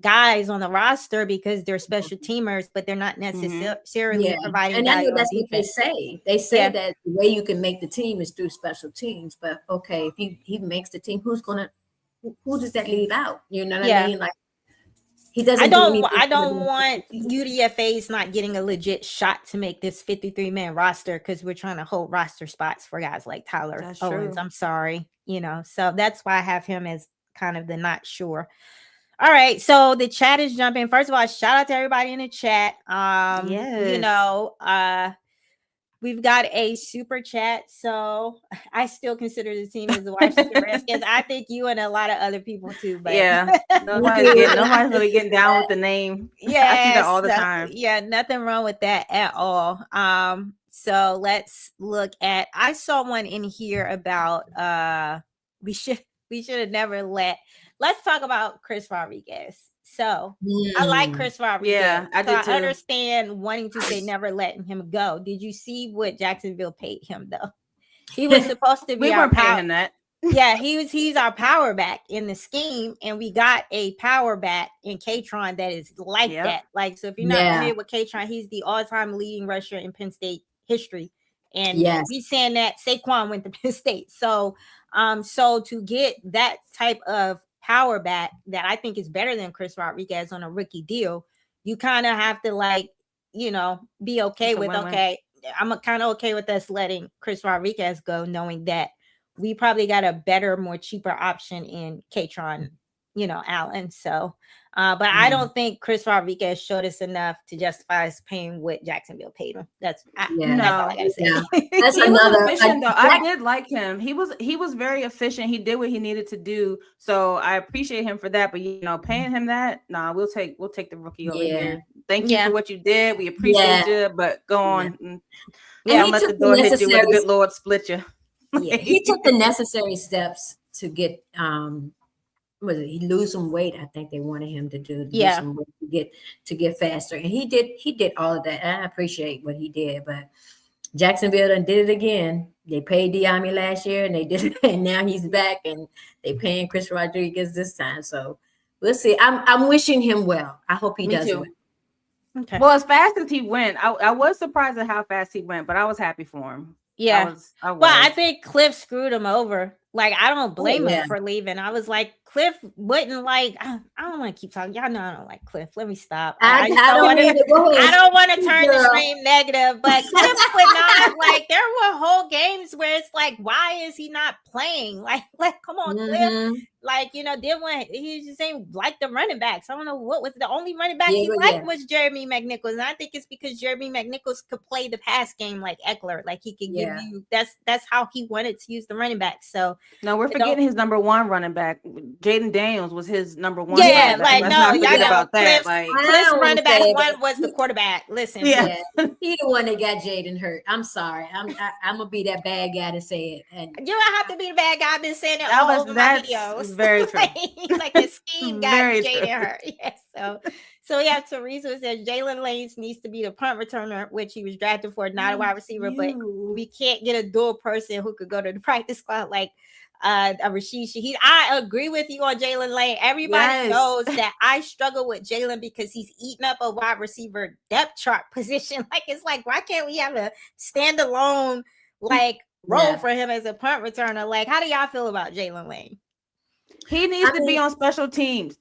guys on the roster because they're special teamers, but they're not necessarily providing and I know value that's on what they defense. say. They say that the way you can make the team is through special teams. But okay, if he makes the team, who does that leave out? You know what I mean? Like he doesn't. I don't want UDFA's not getting a legit shot to make this 53-man roster because we're trying to hold roster spots for guys like Tyler Owens. I'm sorry, so that's why I have him as kind of the not sure. All right, so the chat is jumping. First of all, shout out to everybody in the chat. We've got a super chat, so I still consider the team as the Washington Redskins. I think you and a lot of other people too, but nobody's really getting down with the name. Yeah, I see that all the time. Yeah, nothing wrong with that at all. So let's look at. I saw one in here about we should have never let. Let's talk about Chris Rodriguez. So I like Chris Rodriguez. Yeah, I did too. I understand wanting to say never letting him go. Did you see what Jacksonville paid him though? He was supposed to be. We weren't paying him that. Yeah, he's our power back in the scheme, and we got a power back in K-Tron that is like that. Like, so if you're not familiar with K-Tron, he's the all-time leading rusher in Penn State history. And we saying that Saquon went to Penn State. So to get that type of power back that I think is better than Chris Rodriguez on a rookie deal, you kind of have to be okay with I'm kind of okay with us letting Chris Rodriguez go, knowing that we probably got a better, more cheaper option in K-Tron, Allen. So but I don't think Chris Rodriguez showed us enough to justify us paying what Jacksonville paid him. That's all I gotta say. That's he was efficient, though. I did like him. He was very efficient. He did what he needed to do. So I appreciate him for that. But paying him that, we'll take the rookie over here. Thank you for what you did. We appreciate you, but go on. Don't let the door hit you with the good Lord split you. He took the necessary steps to get he lose some weight. I think they wanted him to do some weight to get faster, and he did all of that. And I appreciate what he did, but Jacksonville done did it again. They paid Diami last year, and they did it, and now he's back, and they paying Chris Rodriguez this time. So we'll see. I'm wishing him well. I hope he does well. Okay. Well, as fast as he went, I was surprised at how fast he went, but I was happy for him. Yeah. I think Cliff screwed him over. Like, I don't blame him for leaving. I was like, Cliff wouldn't I don't want to keep talking. Y'all know I don't like Cliff. Let me stop. I don't want to turn the stream negative, but Cliff would not there were whole games where it's like, why is he not playing? Like come on, Cliff. He just ain't like the running backs. I don't know what was the only running back he liked was Jeremy McNichols. And I think it's because Jeremy McNichols could play the pass game like Eckler. Like he could give you that's how he wanted to use the running back. So no, we're forgetting his number one running back. Jaden Daniels was his number one. Yeah, about that. Cliff's running back one was the quarterback. Listen, he the one that got Jaden hurt. I'm sorry. I'm gonna be that bad guy to say it. And you don't have to be the bad guy. I've been saying it all over my videos. Very true. Like the scheme got Jaden hurt. Yes. So we have Teresa who says Jalen Lanes needs to be the punt returner, which he was drafted for, not a wide receiver. But we can't get a dual person who could go to the practice squad like a Rashid Shaheed. I agree with you on Jalen Lane. Everybody knows that I struggle with Jalen because he's eating up a wide receiver depth chart position. It's like, why can't we have a standalone role for him as a punt returner? How do y'all feel about Jalen Lane? He needs to be on special teams.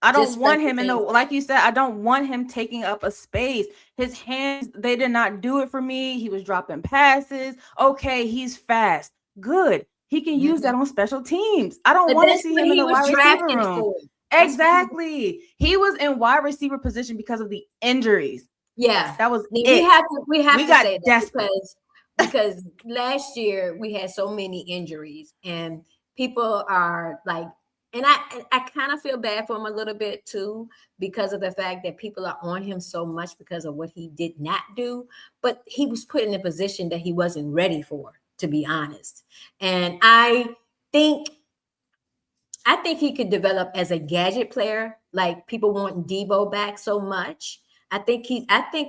I don't want him like you said, I don't want him taking up a space. His hands, they did not do it for me. He was dropping passes. Okay, he's fast. Good. He can use that on special teams. I don't want to see him in the wide receiver room. Exactly. He was in wide receiver position because of the injuries. Yeah. That was we have to say that because last year we had so many injuries and people are and I kind of feel bad for him a little bit too, because of the fact that people are on him so much because of what he did not do. But he was put in a position that he wasn't ready for, to be honest. And I think he could develop as a gadget player. Like people want Debo back so much. I think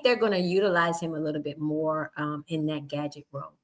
they're going to utilize him a little bit more in that gadget role.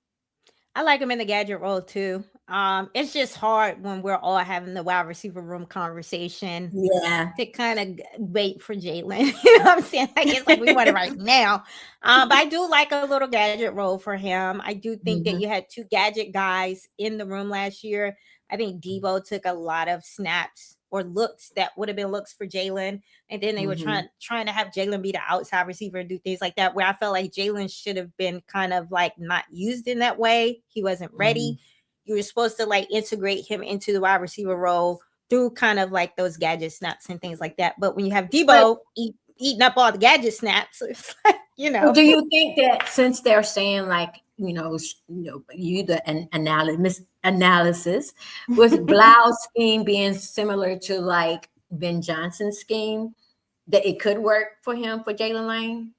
I like him in the gadget role too. It's just hard when we're all having the wide receiver room conversation. Yeah. To kind of wait for Jalen. You know what I'm saying? Like it's like we want it right now. But I do like a little gadget role for him. I do think that you had two gadget guys in the room last year. I think Debo took a lot of snaps or looks that would have been looks for Jalen. And then they were trying to have Jalen be the outside receiver and do things like that, where I felt like Jalen should have been kind of like not used in that way. He wasn't ready. You were supposed to like integrate him into the wide receiver role through kind of like those gadget snaps and things like that. But when you have Debo eating up all the gadget snaps, it's like, you know. Do you think that since they're saying like, you the analysis with Blau's scheme being similar to like Ben Johnson's scheme, that it could work for him for Jalen Lane?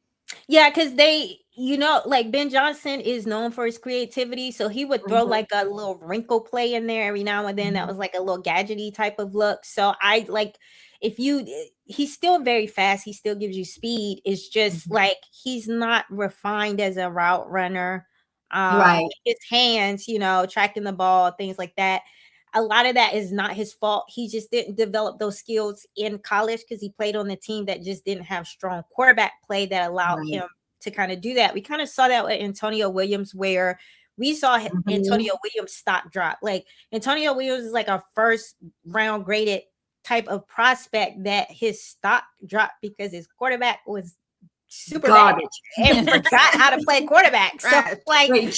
Yeah, because they, like Ben Johnson is known for his creativity. So he would throw like a little wrinkle play in there every now and then. That was like a little gadgety type of look. So I like he's still very fast. He still gives you speed. It's just like he's not refined as a route runner. Right. His hands, tracking the ball, things like that. A lot of that is not his fault. He just didn't develop those skills in college because he played on the team that just didn't have strong quarterback play that allowed him to kind of do that. We kind of saw that with Antonio Williams, where we saw Antonio Williams stock drop. Like Antonio Williams is like a first round graded type of prospect that his stock dropped because his quarterback was super garbage and forgot how to play quarterback. So like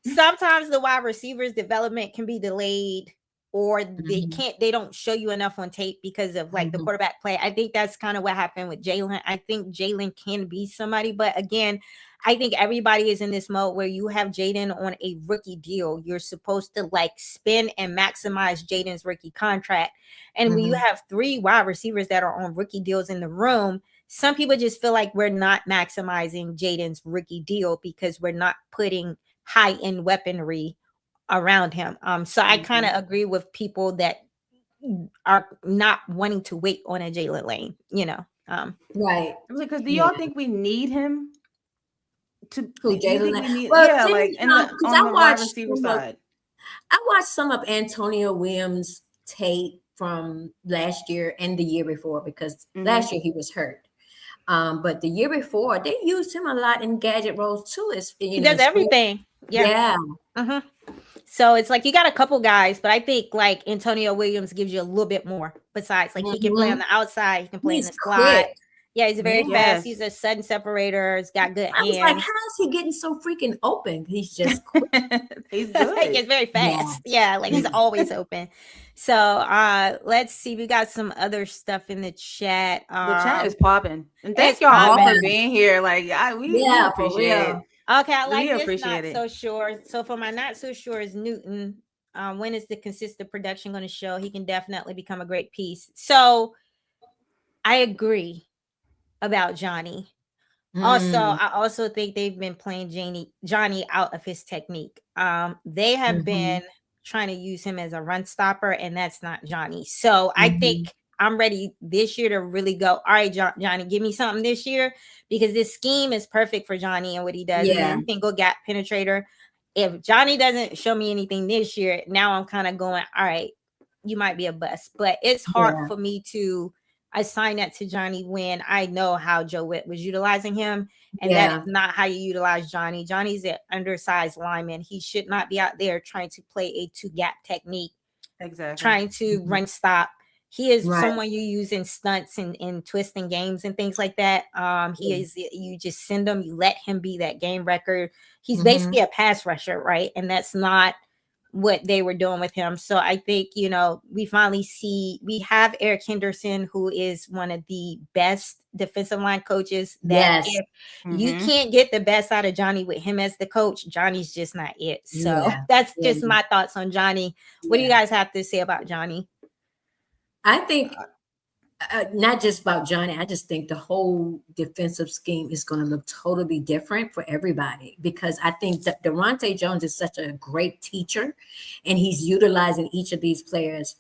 sometimes the wide receivers development can be delayed, or they don't show you enough on tape because of like the quarterback play. I think that's kind of what happened with Jalen. I think Jalen can be somebody, but again, I think everybody is in this mode where you have Jaden on a rookie deal. You're supposed to like spend and maximize Jaden's rookie contract. And when you have three wide receivers that are on rookie deals in the room, some people just feel like we're not maximizing Jaden's rookie deal because we're not putting high-end weaponry around him. So I kind of agree with people that are not wanting to wait on a Jalen Lane, Right. Because do y'all think we need him to Jalen Lane? Well, like on the wide receiver side. I watched some of Antonio Williams' tape from last year and the year before because last year he was hurt. But the year before, they used him a lot in gadget roles too. He does everything. Yeah. So it's like you got a couple guys, but I think like Antonio Williams gives you a little bit more. Besides, like he can play on the outside, he can play in the slot. Yeah, he's very fast. He's a sudden separator. He's got good hands. I was like, how is he getting so freaking open? He's just quick. He's good. He's very fast. Yeah, like he's always open. So let's see. We got some other stuff in the chat. The chat is popping. And thank y'all all for being here. Like, we appreciate it. Okay, I like this. Not so sure. So for my not so sure is Newton. When is the consistent production going to show? He can definitely become a great piece. So I agree about Johnny. Also, I also think they've been playing Johnny out of his technique. They have been trying to use him as a run stopper, and that's not Johnny. So I think I'm ready this year to really go, all right, Johnny, give me something this year, because this scheme is perfect for Johnny and what he does. Yeah. And can go gap penetrator. If Johnny doesn't show me anything this year, now I'm kind of going, all right, you might be a bust. But it's hard for me to assign that to Johnny when I know how Joe Witt was utilizing him. And that is not how you utilize Johnny. Johnny's an undersized lineman. He should not be out there trying to play a two-gap technique. Exactly. Trying to run stop. He is someone you use in stunts and twisting games and things like that. He is, you just send him, you let him be that game record. He's basically a pass rusher, right? And that's not what they were doing with him. So I think, we finally we have Eric Henderson, who is one of the best defensive line coaches. That if you can't get the best out of Johnny with him as the coach, Johnny's just not it. So that's just my thoughts on Johnny. What do you guys have to say about Johnny? I think not just about Johnny. I just think the whole defensive scheme is going to look totally different for everybody, because I think that Daronte Jones is such a great teacher, and he's utilizing each of these players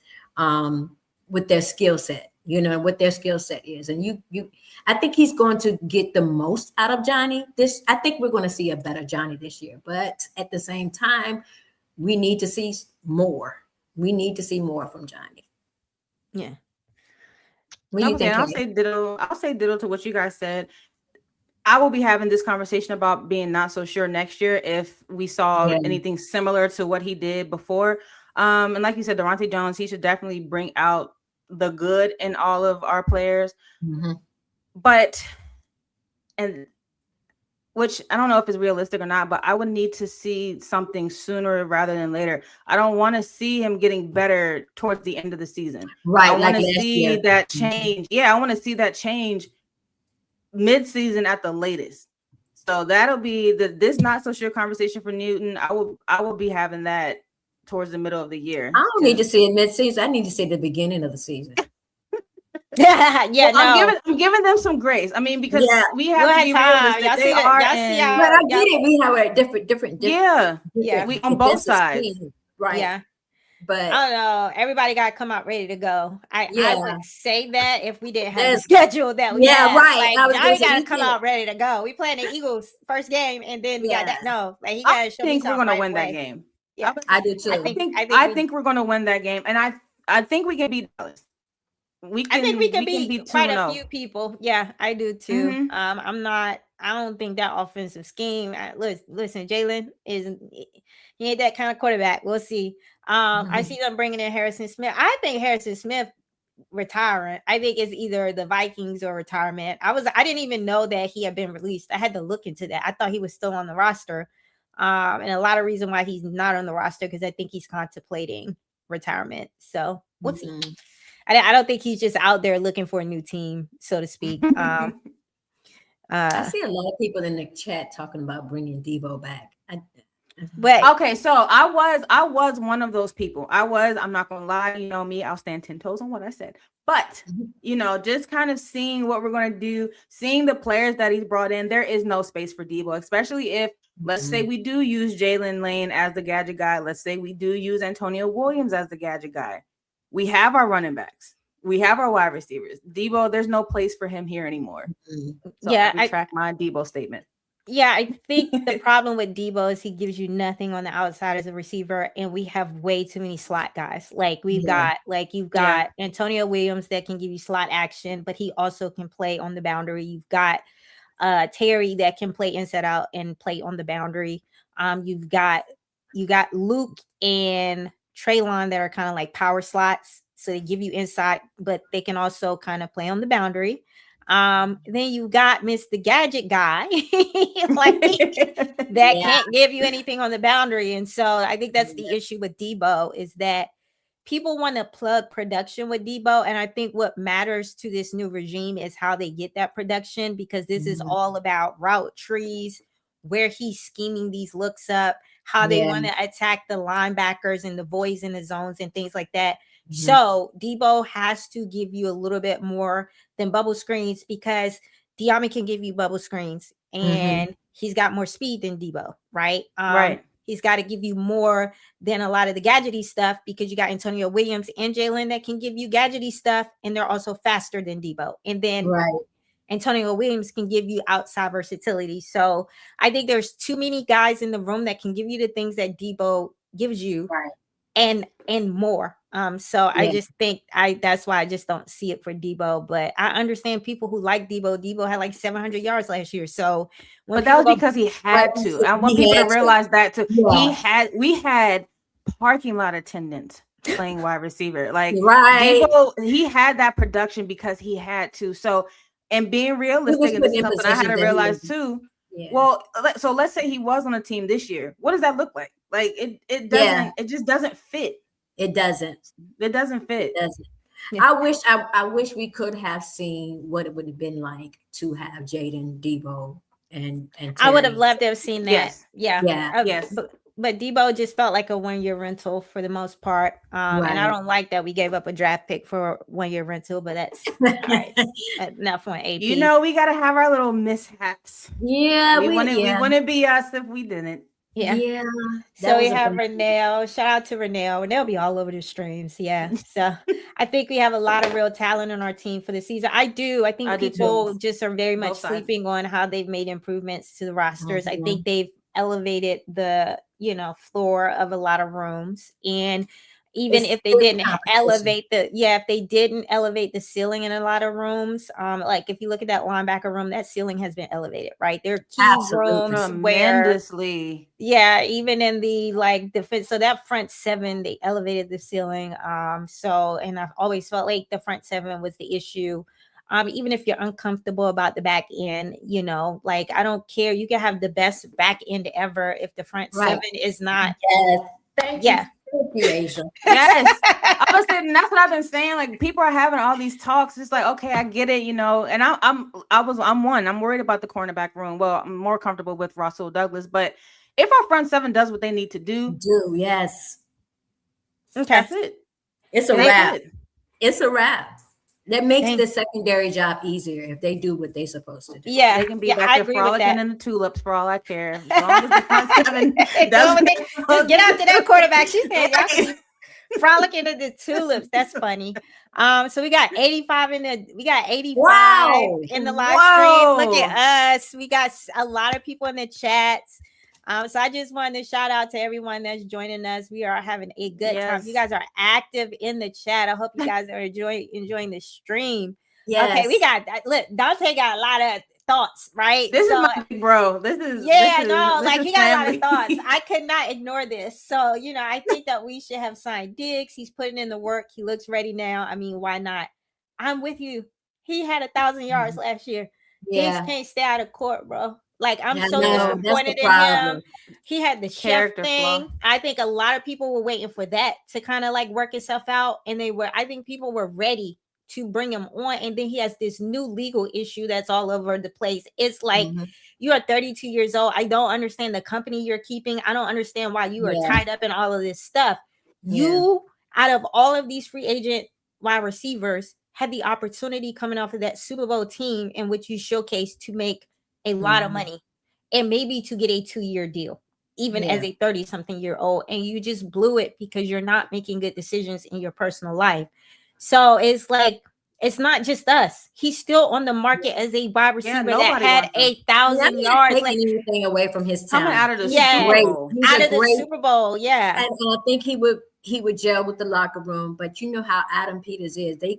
with their skill set, what their skill set is. And I think he's going to get the most out of Johnny. I think we're going to see a better Johnny this year, but at the same time, we need to see more. We need to see more from Johnny. Yeah. What do you think? I'll say ditto to what you guys said. I will be having this conversation about being not so sure next year if we saw anything similar to what he did before. And like you said, Durante Jones, he should definitely bring out the good in all of our players. Mm-hmm. But, and which I don't know if it's realistic or not, but I would need to see something sooner rather than later. I don't want to see him getting better towards the end of the season. Right. I want to see that change. Yeah, I want to see that change mid-season at the latest. So that'll be this not so sure conversation for Newton. I will be having that towards the middle of the year. I don't need to see it mid-season. I need to see the beginning of the season. I'm giving them some grace. I mean, because we have to be realistic. But I get it. We have a different. We on both sides. Right. Yeah. But I don't know. Everybody got to come out ready to go. I would say that if we didn't have the schedule that we have. Right. Like, now we got to come out ready to go. We playing the Eagles first game, and then we got that. No, like he got to show me something. I think we're going to win that game. Yeah, I do too. I think we're going to win that game, and I think we can beat Dallas. I think we can beat quite a few people. Yeah, I do too. Mm-hmm. I don't think that offensive scheme. Listen, Jalen he ain't that kind of quarterback. We'll see. I see them bringing in Harrison Smith. I think Harrison Smith retiring. I think it's either the Vikings or retirement. I didn't even know that he had been released. I had to look into that. I thought he was still on the roster. And a lot of reason why he's not on the roster because I think he's contemplating retirement. So we'll see. I don't think he's just out there looking for a new team, so to speak. I see a lot of people in the chat talking about bringing Debo back. But okay, so I was one of those people. I'm not gonna lie, you know me, I'll stand 10 toes on what I said. But just kind of seeing what we're gonna do, seeing the players that he's brought in, there is no space for Debo, especially if let's say we do use Jalen Lane as the gadget guy. Let's say we do use Antonio Williams as the gadget guy. We have our running backs. We have our wide receivers. Debo, there's no place for him here anymore. So I retract my Debo statement. Yeah, I think the problem with Debo is he gives you nothing on the outside as a receiver, and we have way too many slot guys. Like you've got Antonio Williams that can give you slot action, but he also can play on the boundary. You've got Terry that can play inside out and play on the boundary. You got Luke and Traylon that are kind of like power slots. So they give you inside, but they can also kind of play on the boundary. Then you got Mr. Gadget guy can't give you anything on the boundary. And so I think that's the issue with Debo is that people want to plug production with Debo. And I think what matters to this new regime is how they get that production, because this is all about route trees, where he's scheming these looks up, how they want to attack the linebackers and the voids in the zones and things like that. So Debo has to give you a little bit more than bubble screens, because Diami can give you bubble screens and he's got more speed than Debo, right? Right. He's got to give you more than a lot of the gadgety stuff, because you got Antonio Williams and Jalen that can give you gadgety stuff, and they're also faster than Debo. And then Antonio Williams can give you outside versatility. So I think there's too many guys in the room that can give you the things that Debo gives you, and more. I just think that's why I just don't see it for Debo. But I understand people who like Debo. Debo had like 700 yards last year. So but that was because he had to. I want people to realize that too. Yeah. We had parking lot attendants playing wide receiver. Like Debo, he had that production because he had to. So, and being realistic, and this is something I had to realize too. Yeah. Well, so let's say he was on a team this year. What does that look like? Like it doesn't. Yeah. It just doesn't fit. It doesn't. It doesn't fit. It doesn't. Yeah. I wish we could have seen what it would have been like to have Jaden, Debo, and Terry. I would have loved to have seen that. Yes. Yeah. Yes. But Debo just felt like a 1-year rental for the most part. And I don't like that we gave up a draft pick for a 1-year rental, but that's right. Not for an AP. You know, we got to have our little mishaps. Yeah. We wouldn't be us if we didn't. Yeah. So we have Renelle. Shout out to Renelle. Renelle be all over the streams. Yeah. So I think we have a lot of real talent on our team for the season. I think people just are very much sleeping on how they've made improvements to the rosters. I think they've elevated the floor of a lot of rooms. And even if they didn't elevate the ceiling in a lot of rooms, like if you look at that linebacker room, that ceiling has been elevated, right? There are key rooms tremendously. Even in the defense. So that front seven, they elevated the ceiling. And I've always felt like the front seven was the issue. Even if you're uncomfortable about the back end, I don't care. You can have the best back end ever if the front seven is not. Yes. Thank you, Asia. Yes. I was saying, that's what I've been saying. Like, people are having all these talks. It's like, okay, I get it, and I'm worried about the cornerback room. Well, I'm more comfortable with Russell Douglas, but if our front seven does what they need to do, yes. Okay. That's it. It's a wrap. It's a wrap. That makes the secondary job easier if they do what they're supposed to do. Yeah, they can be back there frolicking in the tulips for all I care. As long as the front seven does just get after that quarterback. She said, y'all can be frolicking in the tulips. That's funny. So we got 85 in the live stream. Look at us. We got a lot of people in the chats. So I just wanted to shout out to everyone that's joining us. We are having a good time. You guys are active in the chat. I hope you guys are enjoying the stream. Yes. Okay, we got that. Look, Dante got a lot of thoughts, right? This is my big bro. He got a lot of thoughts. I could not ignore this. So, I think that we should have signed Diggs. He's putting in the work. He looks ready now. I mean, why not? I'm with you. He had 1,000 yards last year. Diggs can't stay out of court, bro. I'm so disappointed in him. He had the chef thing. I think a lot of people were waiting for that to kind of work itself out. And I think people were ready to bring him on. And then he has this new legal issue that's all over the place. It's like, you are 32 years old. I don't understand the company you're keeping. I don't understand why you are tied up in all of this stuff. You, out of all of these free agent wide receivers, had the opportunity coming off of that Super Bowl team in which you showcased to make a lot of money and maybe to get a 2-year deal, even as a 30-something-year-old, and you just blew it because you're not making good decisions in your personal life. So it's like, it's not just us. He's still on the market as a wide receiver that had 1,000 yards. Taking anything away from his time. Coming out of the Super Bowl. Super Bowl, And I think he would gel with the locker room. But you know how Adam Peters is. They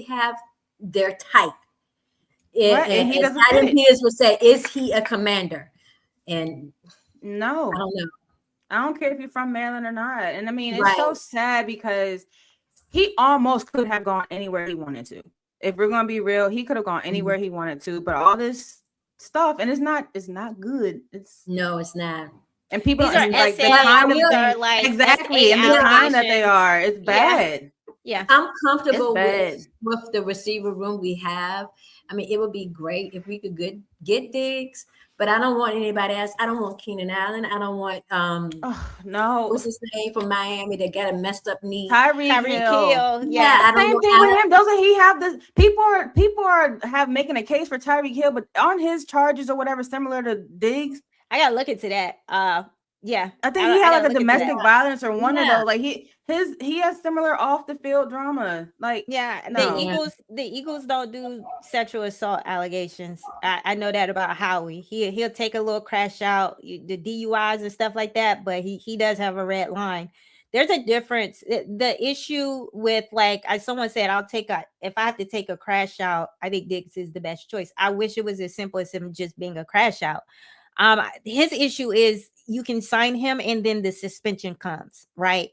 have their type. And Adam Peters would say, is he a commander? And no, I don't know. I don't care if you're from Maryland or not. And I mean, it's so sad because he almost could have gone anywhere he wanted to. If we're going to be real, he could have gone anywhere he wanted to, but all this stuff, and it's not good. It's not. And people are like the kind of exactly, and the kind that they are, it's bad. Yeah. I'm comfortable with the receiver room we have. I mean, it would be great if we could get Diggs, but I don't want anybody else. I don't want Keenan Allen. I don't want what's his name from Miami that got a messed up knee? Tyreek Hill. Yeah, same thing with him. Doesn't he have this? People are making a case for Tyreek Hill, but aren't his charges or whatever similar to Diggs? I gotta look into that. Yeah, I think he had like a domestic violence or one of those. Like he has similar off the field drama. Like the Eagles don't do sexual assault allegations. I know that about Howie. He'll take a little crash out, the DUIs and stuff like that, but he does have a red line. There's a difference. The issue with someone said, if I have to take a crash out, I think Diggs is the best choice. I wish it was as simple as him just being a crash out. His issue is you can sign him and then the suspension comes, right?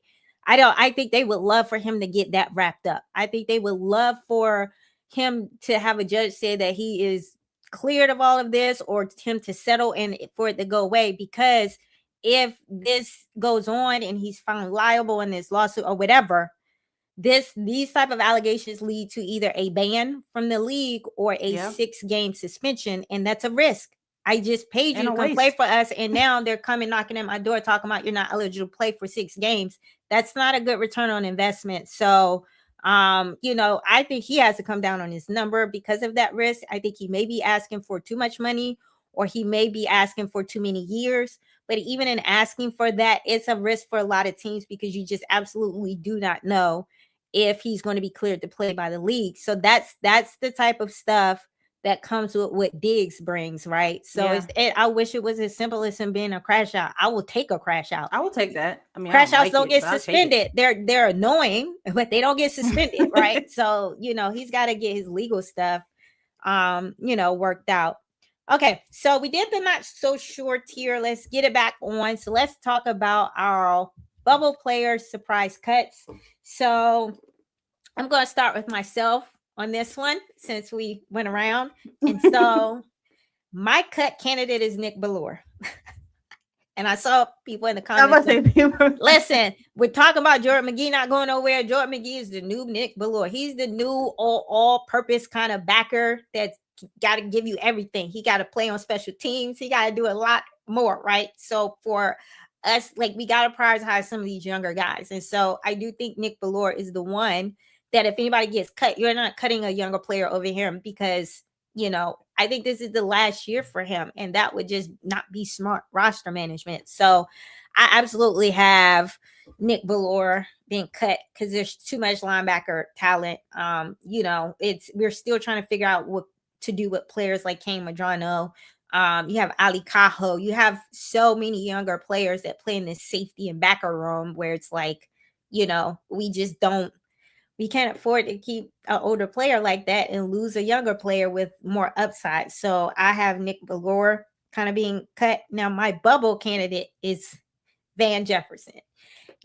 I think they would love for him to get that wrapped up. I think they would love for him to have a judge say that he is cleared of all of this, or him to settle and for it to go away. Because if this goes on and he's found liable in this lawsuit or whatever, these type of allegations lead to either a ban from the league or a 6-game suspension, and that's a risk. I just paid you to come play for us, and now they're coming knocking at my door talking about you're not eligible to play for 6 games. That's not a good return on investment. So, I think he has to come down on his number because of that risk. I think he may be asking for too much money, or he may be asking for too many years. But even in asking for that, it's a risk for a lot of teams because you just absolutely do not know if he's going to be cleared to play by the league. So that's the type of stuff that comes with what Diggs brings, right? So I wish it was as simple as him being a crash out. I will take a crash out. I will take that. I mean, crash outs don't don't get suspended. They're annoying, but they don't get suspended, right? So, he's got to get his legal stuff, worked out. Okay, so we did the not so sure tier. Let's get it back on. So let's talk about our bubble players surprise cuts. So I'm going to start with myself on this one since we went around. And so my cut candidate is Nick Ballore. And I saw people in the comments. Listen, we're talking about Jordan McGee not going nowhere. Jordan McGee is the new Nick Ballore. He's the new all-purpose kind of backer that's got to give you everything. He got to play on special teams. He got to do a lot more, right? So for us, we got to prioritize some of these younger guys. And so I do think Nick Ballore is the one that if anybody gets cut, you're not cutting a younger player over him because, I think this is the last year for him, and that would just not be smart roster management. So I absolutely have Nick Ballore being cut because there's too much linebacker talent. We're still trying to figure out what to do with players like Kane Madrano. You have Ali Cajo. You have so many younger players that play in this safety and backer room where it's we can't afford to keep an older player like that and lose a younger player with more upside. So I have Nick Ballore kind of being cut. Now, my bubble candidate is Van Jefferson.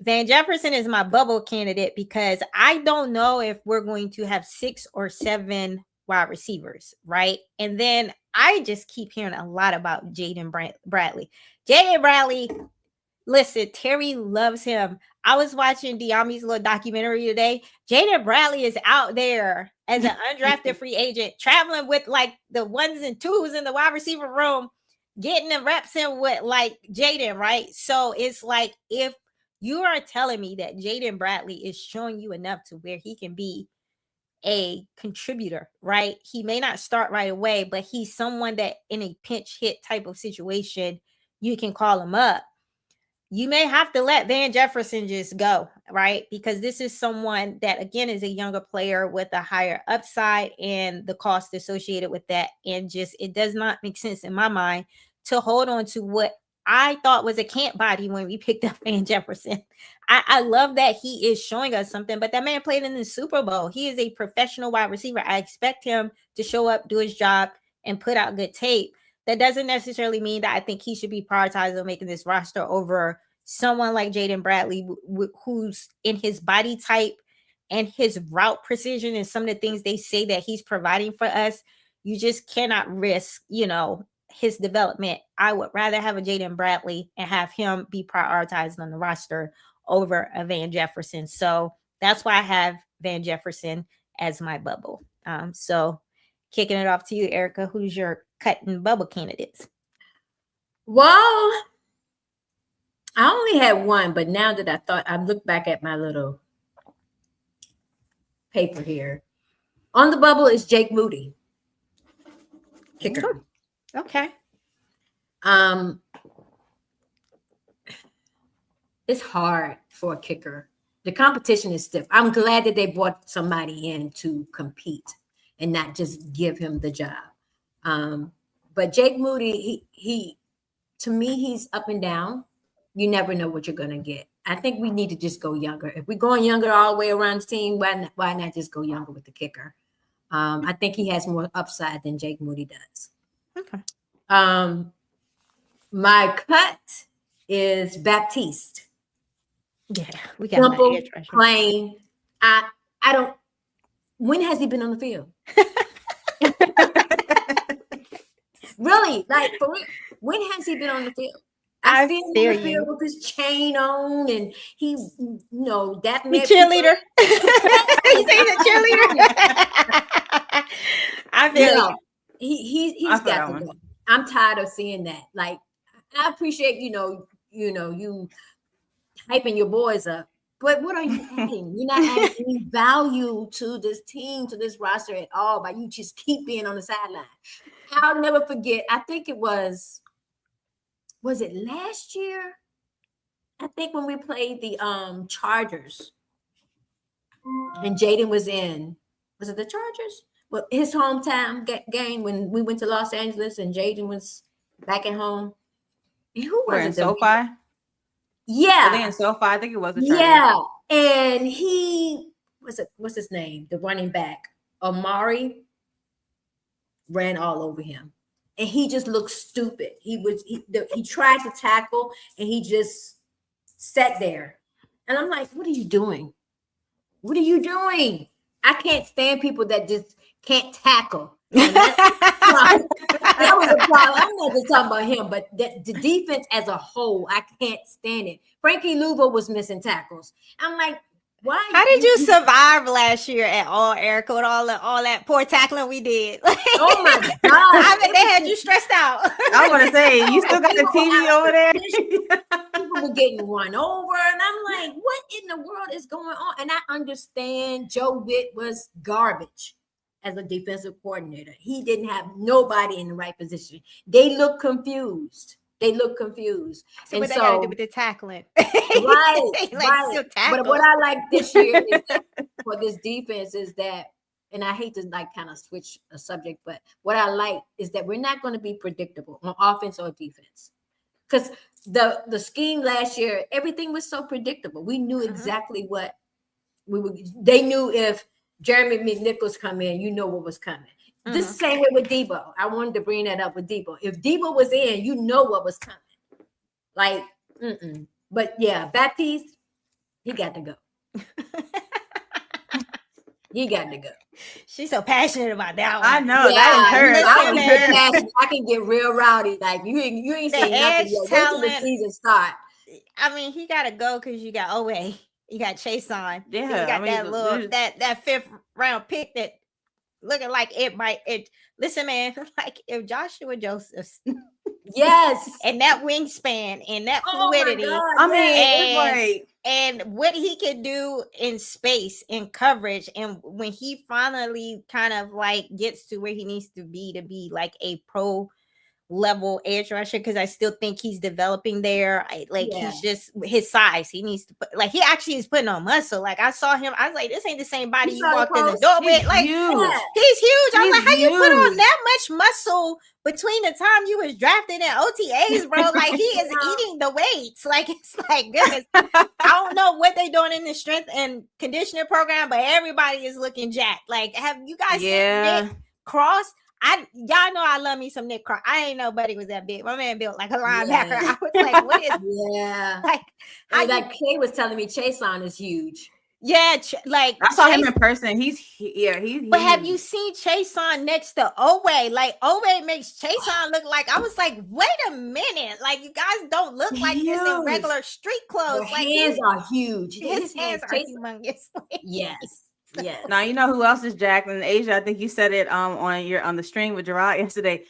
Van Jefferson is my bubble candidate because I don't know if we're going to have 6 or 7 wide receivers, right? And then I just keep hearing a lot about Jaden Bradley. Jaden Bradley, listen, Terry loves him. I was watching Diami's little documentary today. Jaden Bradley is out there as an undrafted free agent, traveling with the 1s and 2s in the wide receiver room, getting the reps in with Jaden, right? So it's if you are telling me that Jaden Bradley is showing you enough to where he can be a contributor, right? He may not start right away, but he's someone that in a pinch hit type of situation, you can call him up. You may have to let Van Jefferson just go, right? Because this is someone that, again, is a younger player with a higher upside and the cost associated with that. And just, it does not make sense in my mind to hold on to what I thought was a camp body when we picked up Van Jefferson. I love that he is showing us something, but that man played in the Super Bowl. He is a professional wide receiver. I expect him to show up, do his job, and put out good tape. That doesn't necessarily mean that I think he should be prioritized on making this roster over someone like Jaden Bradley, who's in his body type and his route precision and some of the things they say that he's providing for us. You just cannot risk, his development. I would rather have a Jaden Bradley and have him be prioritized on the roster over a Van Jefferson. So that's why I have Van Jefferson as my bubble. So kicking it off to you, Erica, who's your cut and bubble candidates? Well, I only had one, but now that I looked back at my little paper here. On the bubble is Jake Moody, kicker. Okay. It's hard for a kicker. The competition is stiff. I'm glad that they brought somebody in to compete and not just give him the job. But Jake Moody, he to me, he's up and down. You never know what you're going to get. I think we need to just go younger. If we're going younger all the way around the team, why not just go younger with the kicker? I think he has more upside than Jake Moody does. Okay. My cut is Baptiste. Yeah, we got simple, plain. I don't. When has he been on the field? Really, for real. When has he been on the field? I see him on the field with his chain on, and he, that man. Cheerleader. He's a cheerleader. I feel he's got to go. I'm tired of seeing that. I appreciate you hyping your boys up, but what are you adding? You're not adding any value to this team, to this roster at all. But you just keep being on the sideline. I'll never forget. I think it was it last year? I think when we played the Chargers and Jaden was in. Was it the Chargers? well, his hometown game when we went to Los Angeles and Jaden was back at home. And who was We're it? in SoFi? Yeah. Were they in SoFi? I think it was the Chargers. Yeah. And what's his name? The running back, Amari, ran all over him. And he just looked stupid. He tried to tackle and he just sat there. And I'm like, what are you doing? What are you doing? I can't stand people that just can't tackle. That was a problem. I'm not just talking about him, but the defense as a whole, I can't stand it. Frankie Louvo was missing tackles. I'm like, why? How did you survive last year at all, Erica, with all that poor tackling we did? Oh my God. I bet they had you stressed out. I want to say, you still got the TV over there? People were getting run over. And I'm like, what in the world is going on? And I understand Joe Witt was garbage as a defensive coordinator. He didn't have nobody in the right position. They look confused. So and what they got to do with the tackling? Right. But what I like this year is that for this defense is that, and I hate to like kind of switch a subject, but what I like is that we're not going to be predictable on offense or defense. Because the scheme last year, everything was so predictable. We knew exactly what we would. They knew if Jeremy McNichols come in, you know what was coming. This is the same way with Debo. I wanted to bring that up with Debo. If Debo was in, you know what was coming. Like, But yeah, Baptiste, he got to go. He got to go. She's so passionate about that one. I know. That is her. I can get real rowdy. Like you ain't saying nothing yet. Wait till the season start. I mean, he got to go because you got Owe. You got Chase on. Yeah. You got that little that 5th round pick that looking like it might. Listen, man, like if Joshua Josephs, yes, and that wingspan and that fluidity, and what he can do in space, in coverage, and when he finally kind of like gets to where he needs to be like a pro level edge rusher, because I still think he's developing there. He's just his size. He needs to put he actually is putting on muscle. Like I saw him, I was like, this ain't the same body you walked in the door with. Like he's huge. I was like, how you put on that much muscle between the time you was drafted in OTAs, bro? Like he is eating the weights. Like it's like goodness. I don't know what they doing in the strength and conditioning program, but everybody is looking jacked. Like have you guys seen Nick Cross? Y'all know I love me some Nick Cross. I ain't nobody was that big. My man built like a linebacker. I was like, what is like Kay was telling me Chason is huge. Yeah, like I saw him in person. He's But have you seen Chason next to Owe? Like Owe makes Chason look like, I was like, wait a minute. Like you guys don't look like this in regular street clothes. Like hands are huge. His hands are humongous. Yes. Yeah. Now you know who else is jacked in Asia. I think you said it on the stream with Gerard yesterday.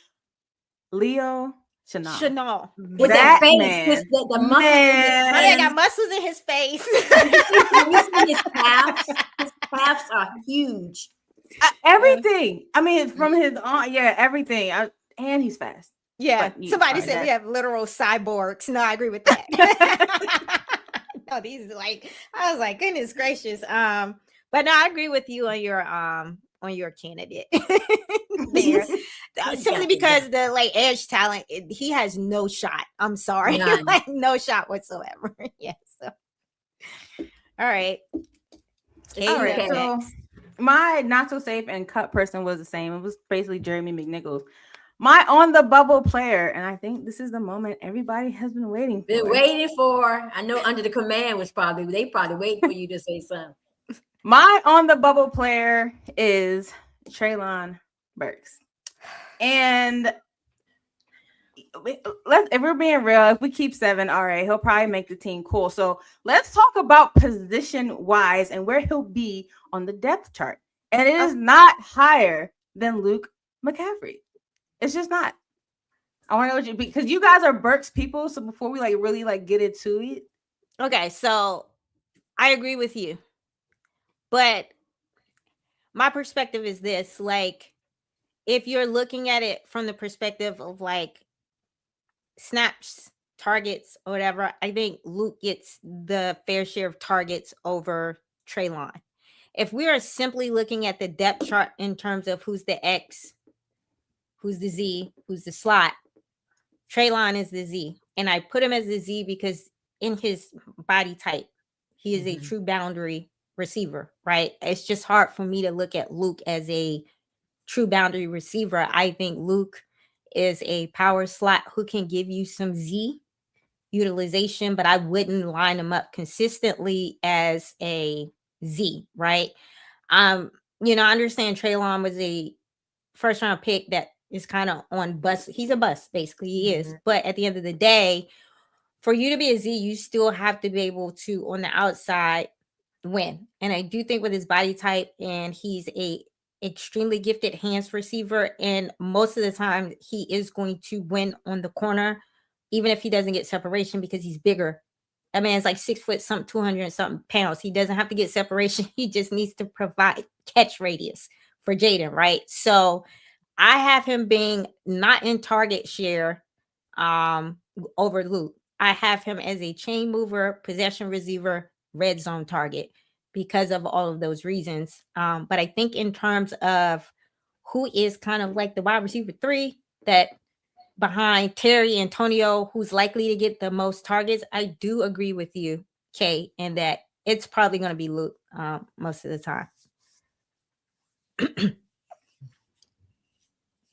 Leo Chanel. With that face, the muscles. My man got muscles in his face. His calves are huge. Everything. I mean, from his everything. And he's fast. Yeah. Somebody said we have literal cyborgs. No, I agree with that. No, these I was like, goodness gracious. But no, I agree with you on your candidate there. Simply because the edge talent, he has no shot. I'm sorry, no shot whatsoever. Yes. So. All right. So my not so safe and cut person was the same. It was basically Jeremy McNichols. My on the bubble player, and I think this is the moment everybody has been waiting for. I know Under the Command was they probably waiting for you to say something. My on the bubble player is Treylon Burks. And if we're being real, if we keep 7, all right, he'll probably make the team. Cool. So let's talk about position wise and where he'll be on the depth chart. And it is not higher than Luke McCaffrey. It's just not. I want to know what because you guys are Burks people. So before we really get into it. Okay, so I agree with you. But my perspective is this, if you're looking at it from the perspective of snaps, targets, or whatever, I think Luke gets the fair share of targets over Treylon. if we are simply looking at the depth chart in terms of who's the X, who's the Z, who's the slot, Treylon is the Z. And I put him as the Z because in his body type, he is a true boundary receiver, right? It's just hard for me to look at Luke as a true boundary receiver. I think Luke is a power slot who can give you some Z utilization, but I wouldn't line him up consistently as a Z, right? I understand Treylon was a first round pick that is kind of on bust. He's a bust, basically. He is. But at the end of the day, for you to be a Z, you still have to be able to, on the outside, win. And I do think with his body type, and he's a extremely gifted hands receiver, and most of the time he is going to win on the corner, even if he doesn't get separation because he's bigger. That man's like 6 foot something, 200 and something pounds. He doesn't have to get separation. He just needs to provide catch radius for Jaden, right? So I have him being not in target share over Luke. I have him as a chain mover, possession receiver, red zone target because of all of those reasons. But I think in terms of who is kind of like the wide receiver 3 that behind Terry, Antonio, who's likely to get the most targets, I do agree with you, Kay, in that it's probably going to be Luke most of the time.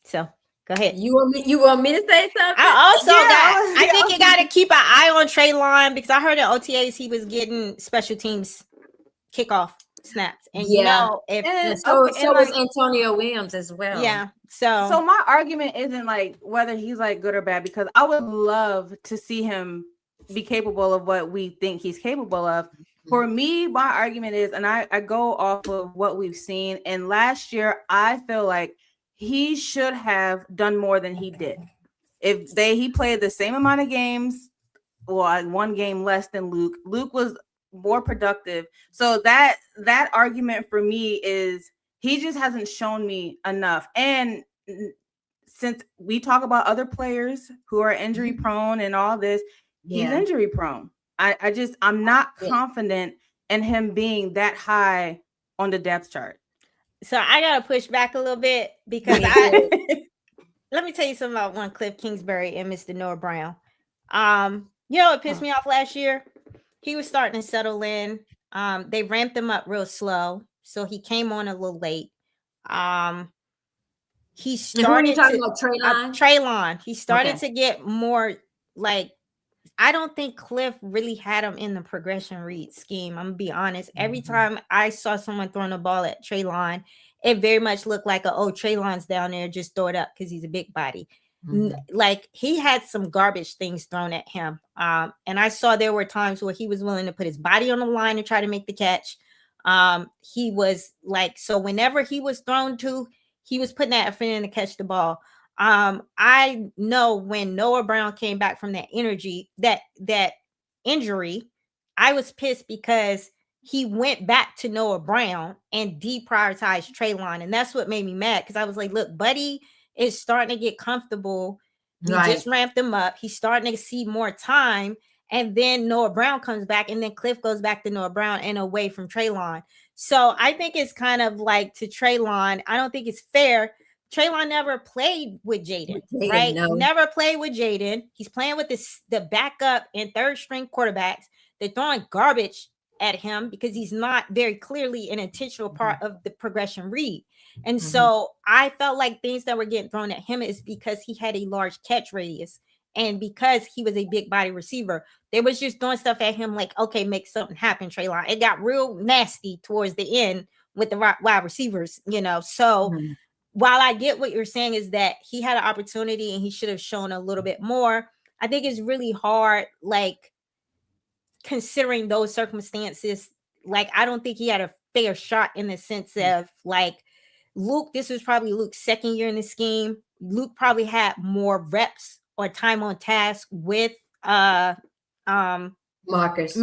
So go ahead. You want me to say something? I think you got to keep an eye on Treylon because I heard in OTAs he was getting special teams kickoff snaps, and so was Antonio Williams as well. Yeah. So my argument isn't like whether he's like good or bad, because I would love to see him be capable of what we think he's capable of. For me, my argument is, and I go off of what we've seen, and last year I feel like he should have done more than he did. If he played the same amount of games, well, one game less than Luke. Luke was more productive. So that argument for me is he just hasn't shown me enough. And since we talk about other players who are injury prone and all this, he's injury prone. I'm not confident in him being that high on the depth chart. So I gotta push back a little bit because let me tell you something about one Cliff Kingsbury and Mr. Noah Brown. It pissed me off last year. He was starting to settle in. They ramped him up real slow, so he came on a little late. He started Treylon. He started to get more like. I don't think Cliff really had him in the progression read scheme. I'm gonna be honest. Every time I saw someone throwing a ball at Treylon, it very much looked like Treylon's down there, just throw it up because he's a big body. Like he had some garbage things thrown at him. And I saw there were times where he was willing to put his body on the line to try to make the catch. He was like, so whenever he was thrown to, he was putting that effort in to catch the ball. I know when Noah Brown came back from that injury, I was pissed because he went back to Noah Brown and deprioritized Treylon. And that's what made me mad because I was like, look, Buddy is starting to get comfortable. We just ramped him up. He's starting to see more time. And then Noah Brown comes back, and then Cliff goes back to Noah Brown and away from Treylon. So I think it's kind of like to Treylon. I don't think it's fair. Treylon never played with Jaden, right? No. Never played with Jaden. He's playing with the backup and third string quarterbacks. They're throwing garbage at him because he's not very clearly an intentional part of the progression read. And so I felt like things that were getting thrown at him is because he had a large catch radius and because he was a big body receiver. They was just doing stuff at him like, okay, make something happen, Treylon. It got real nasty towards the end with the wide receivers, so while I get what you're saying is that he had an opportunity and he should have shown a little bit more, I think it's really hard, like, considering those circumstances. Like, I don't think he had a fair shot in the sense of, like, Luke, this was probably Luke's second year in the scheme. Luke probably had more reps or time on task with Marcus.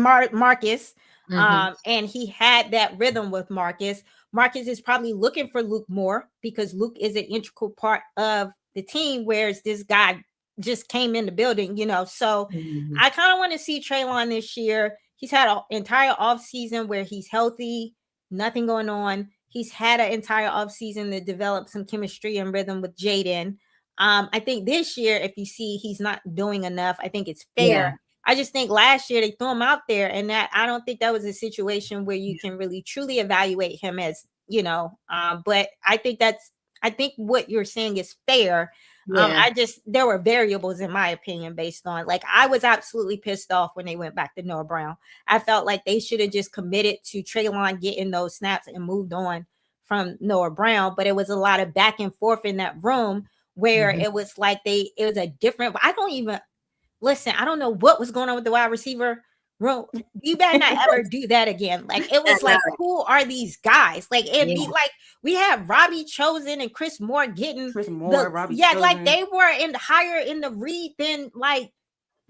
And he had that rhythm with Marcus. Marcus is probably looking for Luke more because Luke is an integral part of the team, whereas this guy just came in the building, So I kind of want to see Treylon this year. He's had an entire offseason where he's healthy. nothing going on. He's had an entire offseason to develop some chemistry and rhythm with Jaden. I think this year, if you see he's not doing enough, I think it's fair. Yeah. I just think last year they threw him out there, and that I don't think that was a situation where you can really truly evaluate him as, but I think what you're saying is fair. Yeah. There were variables in my opinion based on, like, I was absolutely pissed off when they went back to Noah Brown. I felt like they should have just committed to Treylon getting those snaps and moved on from Noah Brown. But it was a lot of back and forth in that room where it was like it was a different, I don't even listen. I don't know what was going on with the wide receiver room. You better not ever do that again. Like, it was like, who are these guys? Like, it'd be like we had Robbie Chosen and Chris Moore getting Robbie Chosen. Like they were higher in the read than like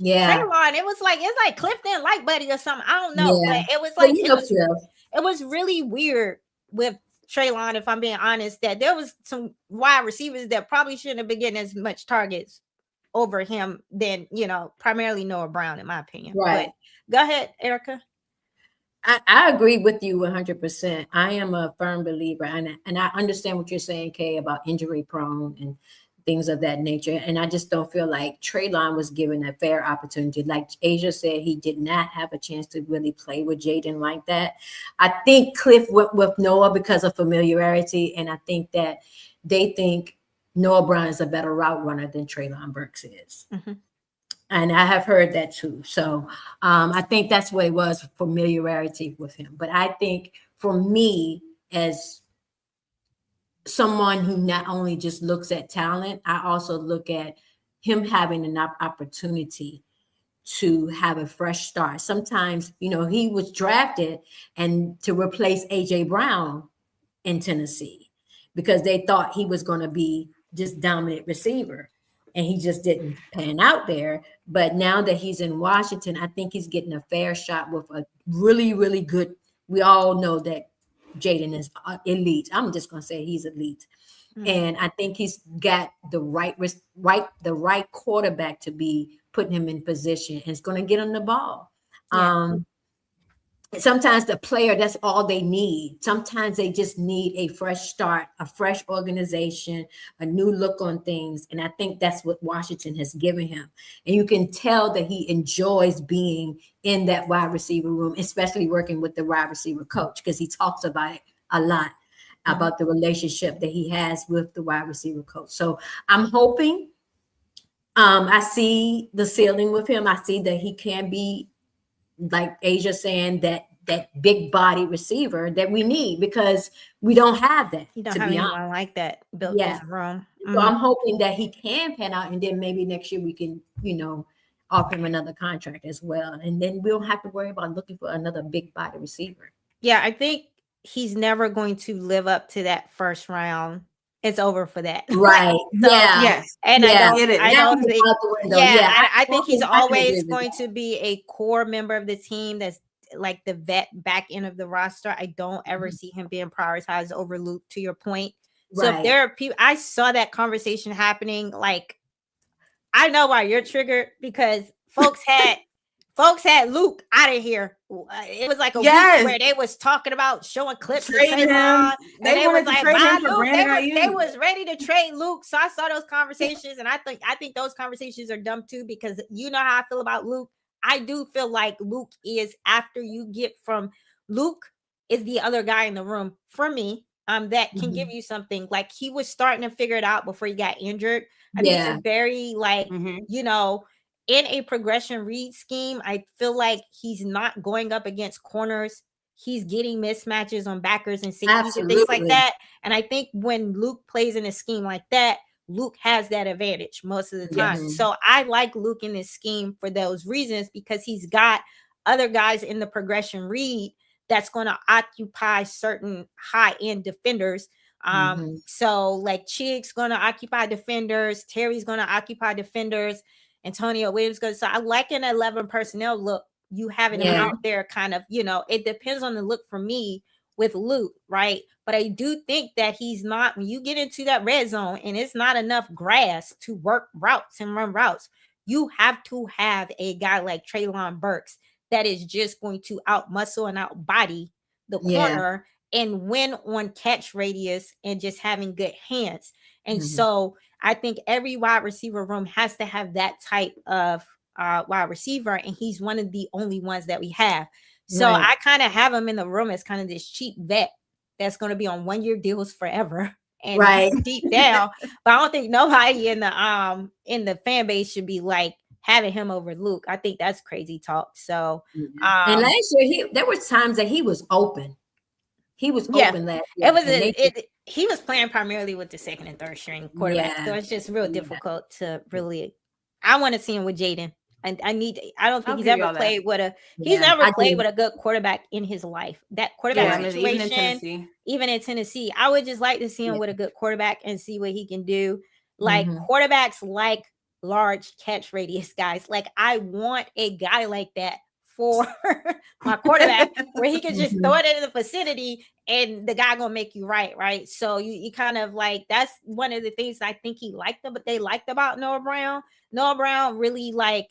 Treylon. It was like, it's like Cliff didn't like Buddy or something. I don't know, but it was like it was really weird with Treylon, if I'm being honest, that there was some wide receivers that probably shouldn't have been getting as much targets over him than, primarily Noah Brown, in my opinion. Right. But go ahead, Erica. I agree with you 100%. I am a firm believer, and I understand what you're saying, Kay, about injury prone and things of that nature. And I just don't feel like Treylon was given a fair opportunity. Like Asia said, he did not have a chance to really play with Jaden like that. I think Cliff went with Noah because of familiarity, and I think that they think Noah Brown is a better route runner than Treylon Burks is. And I have heard that too. So I think that's what it was, familiarity with him. But I think for me, as someone who not only just looks at talent, I also look at him having an opportunity to have a fresh start. Sometimes, he was drafted and to replace AJ Brown in Tennessee because they thought he was going to be just dominant receiver, and he just didn't pan out there. But now that he's in Washington, I think he's getting a fair shot with a really, really good. We all know that Jaden is elite. I'm just going to say he's elite. And I think he's got the right quarterback to be putting him in position, and it's going to get him the ball. Sometimes the player, that's all they need. Sometimes they just need a fresh start, a fresh organization, a new look on things. And I think that's what Washington has given him. And you can tell that he enjoys being in that wide receiver room, especially working with the wide receiver coach, because he talks about it a lot, about the relationship that he has with the wide receiver coach. So I'm hoping, I see the ceiling with him. I see that he can be, like Asia saying, that big body receiver that we need, because we don't have that. You don't have anyone like that built in the room. So I'm hoping that he can pan out, and then maybe next year we can, offer him another contract as well. And then we don't have to worry about looking for another big body receiver. Yeah, I think he's never going to live up to that first round. It's over for that. Right. Yes. And I think he's always going to be a core member of the team that's like the vet back end of the roster. I don't ever see him being prioritized over Luke, to your point. So if there are people, I saw that conversation happening. Like, I know why you're triggered, because folks had Luke out of here. It was like a week where they was talking about showing clips of Treylon, and they was like, they was ready to trade Luke. So I saw those conversations, and I think those conversations are dumb too, because you know how I feel about Luke. I do feel like Luke is, after you get from Luke, is the other guy in the room for me, that can give you something. Like, he was starting to figure it out before he got injured. I think it's a very in a progression read scheme, I feel like he's not going up against corners. He's getting mismatches on backers and safeties and things like that. And I think when Luke plays in a scheme like that, Luke has that advantage most of the time. So I like Luke in this scheme for those reasons, because he's got other guys in the progression read that's going to occupy certain high-end defenders. So like Chig's going to occupy defenders. Terry's going to occupy defenders. Antonio Williams goes. So I like an 11 personnel look. You having him out there, kind of, it depends on the look for me with Luke, right? But I do think that he's not, when you get into that red zone and it's not enough grass to work routes and run routes, you have to have a guy like Treylon Burks that is just going to out muscle and out body the corner and win on catch radius and just having good hands. And so I think every wide receiver room has to have that type of wide receiver, and he's one of the only ones that we have. So I kind of have him in the room as kind of this cheap vet that's going to be on 1-year deals forever and deep down. But I don't think nobody in the fan base should be like having him over Luke. I think that's crazy talk. So and last year there were times that he was open. He was open last year. He was playing primarily with the second and third string quarterback. So it's just real difficult to really. I want to see him with Jaden. And I don't think he's ever played with a good quarterback in his life. That quarterback situation, even in Tennessee, I would just like to see him with a good quarterback and see what he can do. Like quarterbacks like large catch radius guys. Like I want a guy like that for my quarterback where he can just throw it in the vicinity and the guy gonna make you right. So you kind of like, that's one of the things I think they liked about Noah Brown. Noah Brown really like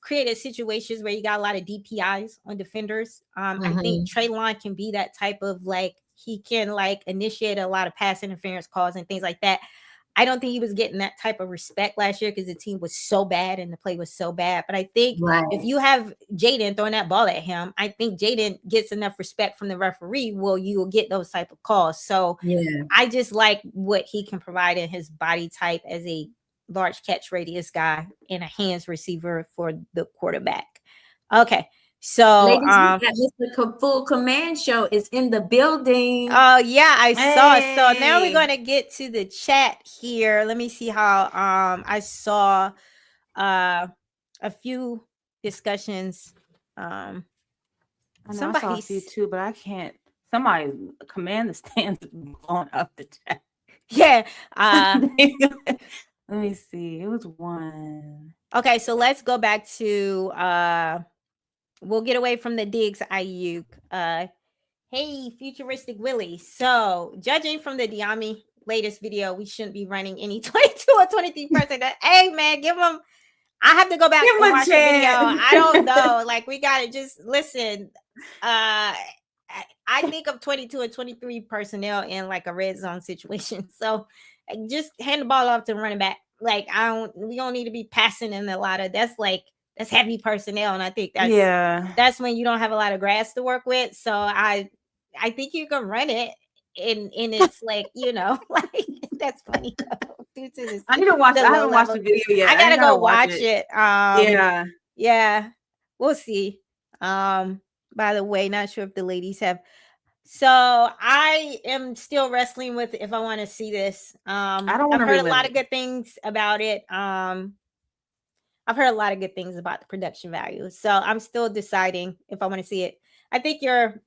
created situations where you got a lot of DPIs on defenders. I think Treylon can be that type of like, he can like initiate a lot of pass interference calls and things like that. I don't think he was getting that type of respect last year because the team was so bad and the play was so bad. But I think if you have Jaden throwing that ball at him, I think Jaden gets enough respect from the referee. Well, you will get those type of calls. So I just like what he can provide in his body type as a large catch radius guy and a hands receiver for the quarterback. Okay. So ladies, Mr. Full Command Show is in the building. Oh yeah, I saw. So now we're going to get to the chat here. Let me see how I saw a few discussions. I saw a few too, but I can't. Somebody command the stands on up the chat. Yeah. Let me see. It was one. Okay, so let's go back to we'll get away from the digs, Ayuk. Hey, Futuristic Willie. So, judging from the Diami latest video, we shouldn't be running any 22 or 23 person. Hey, man, give them. I have to go back and watch the video. I don't know. Like, we got to just listen. I think of 22 and 23 personnel in like a red zone situation. So, just hand the ball off to the running back. Like, we don't need to be passing in a lot of, that's heavy personnel. And I think that's when you don't have a lot of grass to work with. So I think you can run it and it's like, like that's funny. I need to watch. I haven't watched the video yet. I gotta go watch it. Yeah. We'll see. By the way, not sure if the ladies have. So I am still wrestling with if I want to see this. I've heard a lot of good things about it. I've heard a lot of good things about the production value. So I'm still deciding if I want to see it. I think are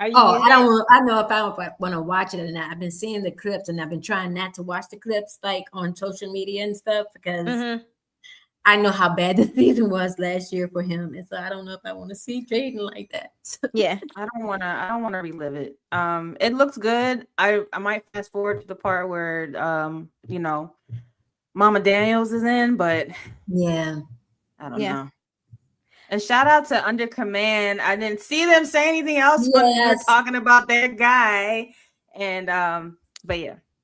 you? I don't know if I want to watch it or not. I've been seeing the clips and I've been trying not to watch the clips like on social media and stuff because I know how bad the season was last year for him. And so I don't know if I want to see Jaden like that. Yeah. I don't want to relive it. It looks good. I might fast forward to the part where Mama Daniels is in, but I don't know. And shout out to Under Command. I didn't see them say anything else when we were talking about their guy. And but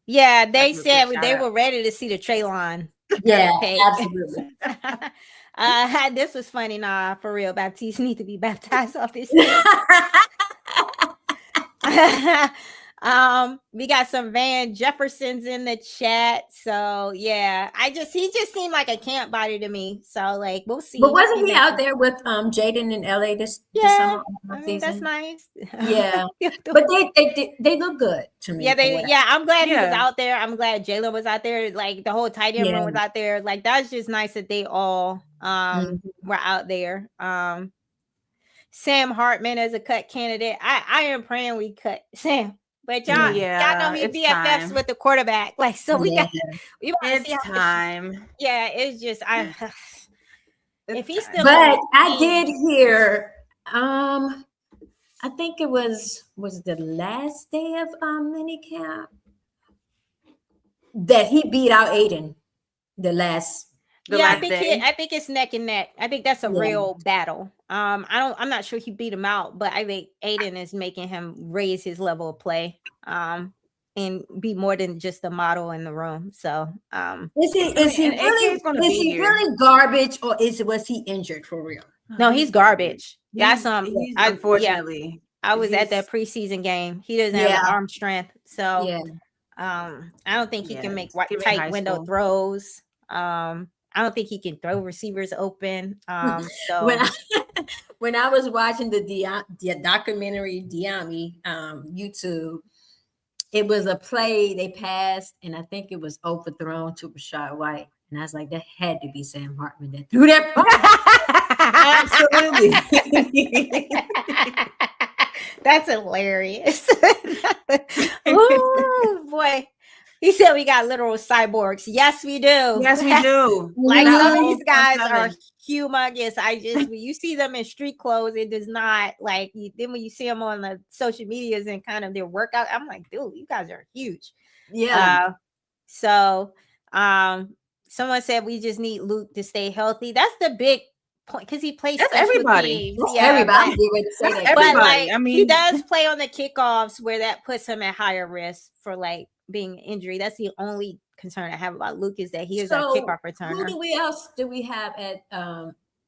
yeah, they said they were ready to see the Treylon. Yeah, absolutely. This was funny. Nah, for real, Baptiste need to be baptized off this. We got some Van Jeffersons in the chat. So yeah, he just seemed like a camp body to me. So like we'll see. But wasn't he out there with Jaden in LA this summer? That's nice. Yeah. But they look good to me. Yeah, I'm glad he was out there. I'm glad Jalen was out there. Like the whole tight end room was out there. Like that's just nice that they all were out there. Sam Hartman as a cut candidate. I am praying we cut Sam. But y'all know me BFFs with the quarterback. Like, so we want to see how time. It's just if he's still. But I did hear. I think it was the last day of minicamp that he beat out Aiden. The last. I think it's neck and neck. I think that's a real battle. I'm not sure he beat him out, but I think Aiden is making him raise his level of play. And be more than just a model in the room. So is he really garbage, or was he injured for real? No, he's garbage. Unfortunately. I was at that preseason game. He doesn't have arm strength. So I don't think he can make tight window throws. I don't think he can throw receivers open. So when I was watching the documentary Diami YouTube, it was a play they passed, and I think it was overthrown to Rashad White. And I was like, that had to be Sam Hartman that threw that ball. Absolutely. That's hilarious. Oh boy. He said we got literal cyborgs. Yes, we do. Yes, we do. Like these guys are humongous. When you see them in street clothes, it does not then when you see them on the social medias and kind of their workout, I'm like, dude, you guys are huge. Yeah. Someone said we just need Luke to stay healthy. That's the big point, because he plays everybody. Everybody. He does play on the kickoffs where that puts him at higher risk for being injury. That's the only concern I have about Luke, is that he is a kickoff returner. Who else do we have at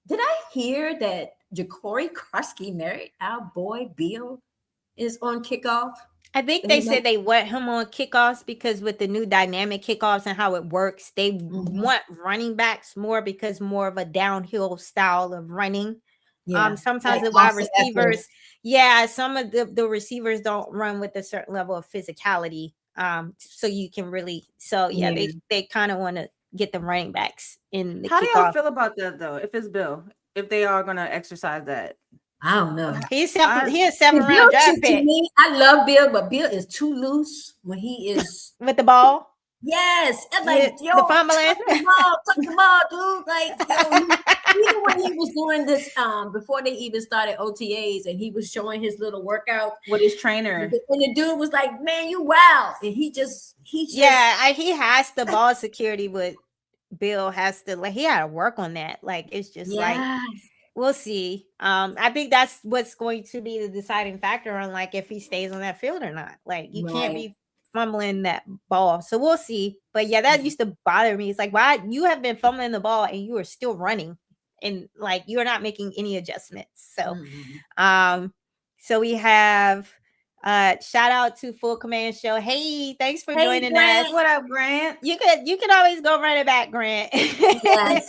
did I hear that Ja'Cory Krusky married our boy Bill is on kickoff? I think they said they want him on kickoffs because with the new dynamic kickoffs and how it works, they want running backs more, because more of a downhill style of running. Sometimes the wide receivers, some of the receivers don't run with a certain level of physicality. So you can really, they kind of want to get the running backs in the How kickoff. do y'all feel about that though? If it's Bill, if they are going to exercise that? I don't know. He's a 7th-round draft pick. I love Bill, but Bill is too loose when he is with the ball. Yes, I'm like, yo, the fumbling. Tuck the ball, dude. Even when he was doing this, before they even started OTAs, and he was showing his little workout with his trainer, and the dude was like, "Man, you wow!" And he has the ball security. But Bill has to he had to work on that. It's just we'll see. I think that's what's going to be the deciding factor on if he stays on that field or not. You can't be fumbling that ball. So we'll see. But that used to bother me. It's why you have been fumbling the ball and you are still running, and you're not making any adjustments. So so we have shout out to Full Command Show. Hey, thanks for joining us. What up, Grant? You can always go run it back, Grant. Yes.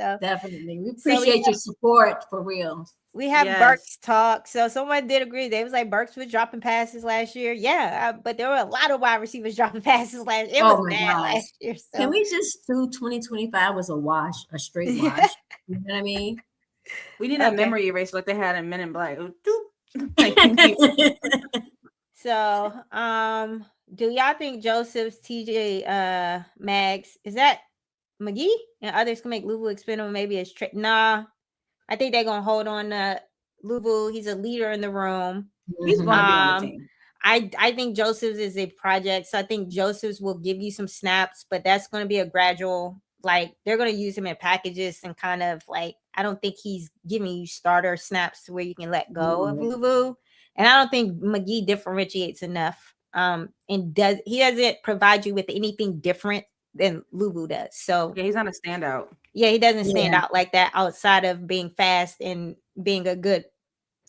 So, definitely. We appreciate your support, for real. We have Burks talk. So someone did agree. They was like, Burks was dropping passes last year. Yeah, but there were a lot of wide receivers dropping passes last year. It was bad last year. So. Can we just do 2025 was a wash, a straight wash? You know what I mean? We need a memory erase like they had in Men in Black. So, do y'all think Joseph's TJ Mags, is that McGee and others can make Louisville expendable? Maybe it's nah. I think they're gonna hold on to Louisville. He's a leader in the room. He's gonna be on the team. I think Joseph's is a project, so I think Joseph's will give you some snaps, but that's going to be a gradual. They're going to use him in packages and kind of I don't think he's giving you starter snaps to where you can let go of Louisville, and I don't think McGee differentiates enough. And he doesn't provide you with anything different than Louisville does. So he's not a standout. Yeah, he doesn't stand out like that outside of being fast and being a good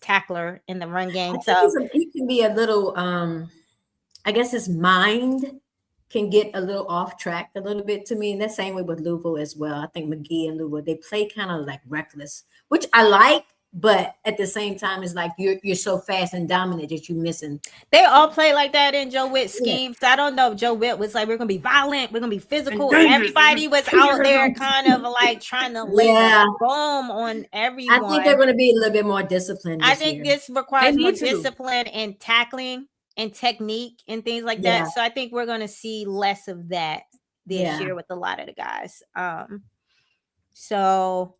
tackler in the run game. So he can be a little I guess his mind can get a little off track a little bit to me. And that same way with Louisville as well. I think McGee and Louisville, they play kind of reckless, which I like. But at the same time, it's you're so fast and dominant that you're missing. They all play like that in Joe Witt's scheme. So I don't know if Joe Witt was we're going to be violent, we're going to be physical. Everybody was out there kind of trying to lay a bomb on everyone. I think they're going to be a little bit more disciplined. I think this requires more discipline and tackling and technique and things like that. So I think we're going to see less of that this year with a lot of the guys. So...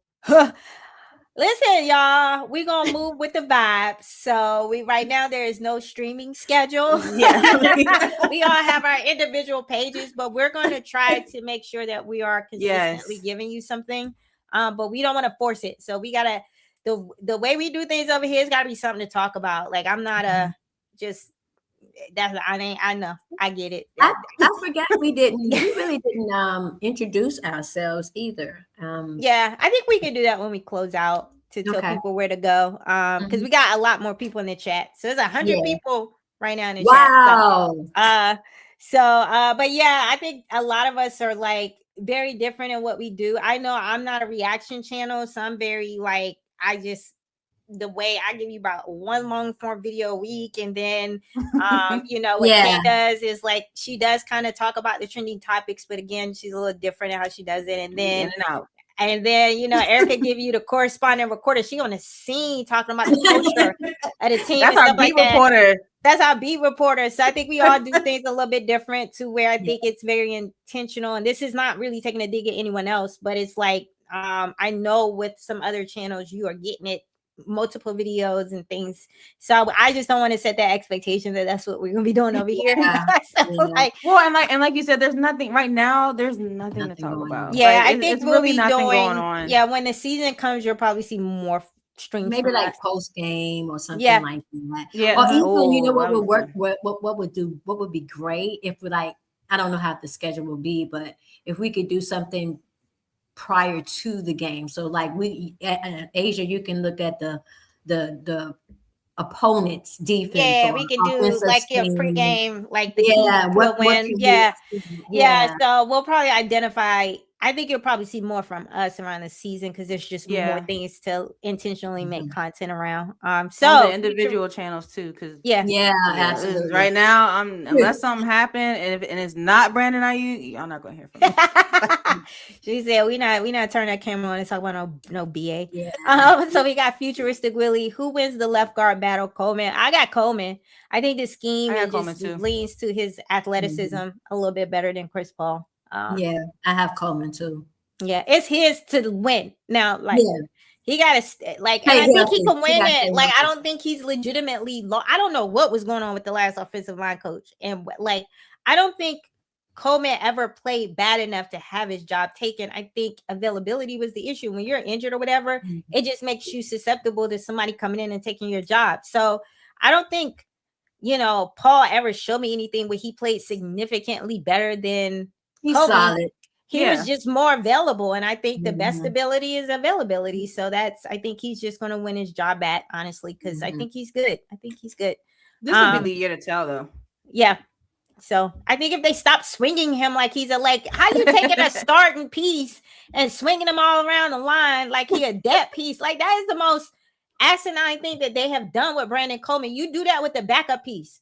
Listen, y'all, we gonna move with the vibes. So right now there is no streaming schedule. Yeah. We all have our individual pages, but we're gonna try to make sure that we are consistently giving you something. But we don't want to force it. So we gotta the way we do things over here has gotta be something to talk about. Like I'm not just I know I get it. I forgot we really didn't introduce ourselves either. Yeah, I think we can do that when we close out to tell people where to go. Because we got a lot more people in the chat. So there's 100 people right now in the chat. But yeah, I think a lot of us are like very different in what we do. I know I'm not a reaction channel, so I'm very like the way I give you about one long form video a week, and then what Kay does is like she does kind of talk about the trending topics, but again, she's a little different in how she does it. And then Erica give you the correspondent recorder. She on the scene talking about the culture of the team. That's our beat reporter. That's our beat reporter. So I think we all do things a little bit different to where I think it's very intentional. And this is not really taking a dig at anyone else, but it's like I know with some other channels you are getting it multiple videos and things, so I just don't want to set that expectation that that's what we're gonna be doing over here. Like you said, there's nothing right now. There's nothing to talk about. Yeah, I think we'll be nothing going on. Yeah, when the season comes, you'll probably see more streams. Maybe like post game or something like that. Yeah. Or even what would work? What would be great if we I don't know how the schedule will be, but if we could do something prior to the game. So like Asia, you can look at the opponent's defense. Yeah, we can do like a pregame, like the what win. Yeah. So we'll probably identify. I think you'll probably see more from us around the season because there's just more things to intentionally make content around. So on the individual channels too, because absolutely. Right now, unless something happened and it's not Brandon Ayuk, y'all not gonna hear from me. She said we not turning that camera on and talk about no BA. Yeah. So we got Futuristic Willie. Who wins the left guard battle? Coleman. I got Coleman. I think the scheme just leans to his athleticism a little bit better than Chris Paul. I have Coleman too. Yeah, it's his to win now. Like he got to I think he can win it. Like I don't think he's legitimately I don't know what was going on with the last offensive line coach, and like I don't think Coleman ever played bad enough to have his job taken. I think availability was the issue. When you're injured or whatever, it just makes you susceptible to somebody coming in and taking your job. So I don't think Paul ever showed me anything where he played significantly better than. He's solid. He was just more available, and I think the best ability is availability. So I think he's just going to win his job back, honestly, because I think he's good. This will be the year to tell, though. Yeah. So I think if they stop swinging him like he's how you taking a starting piece and swinging him all around the line like he a depth piece, like that is the most asinine thing that they have done with Brandon Coleman. You do that with the backup piece.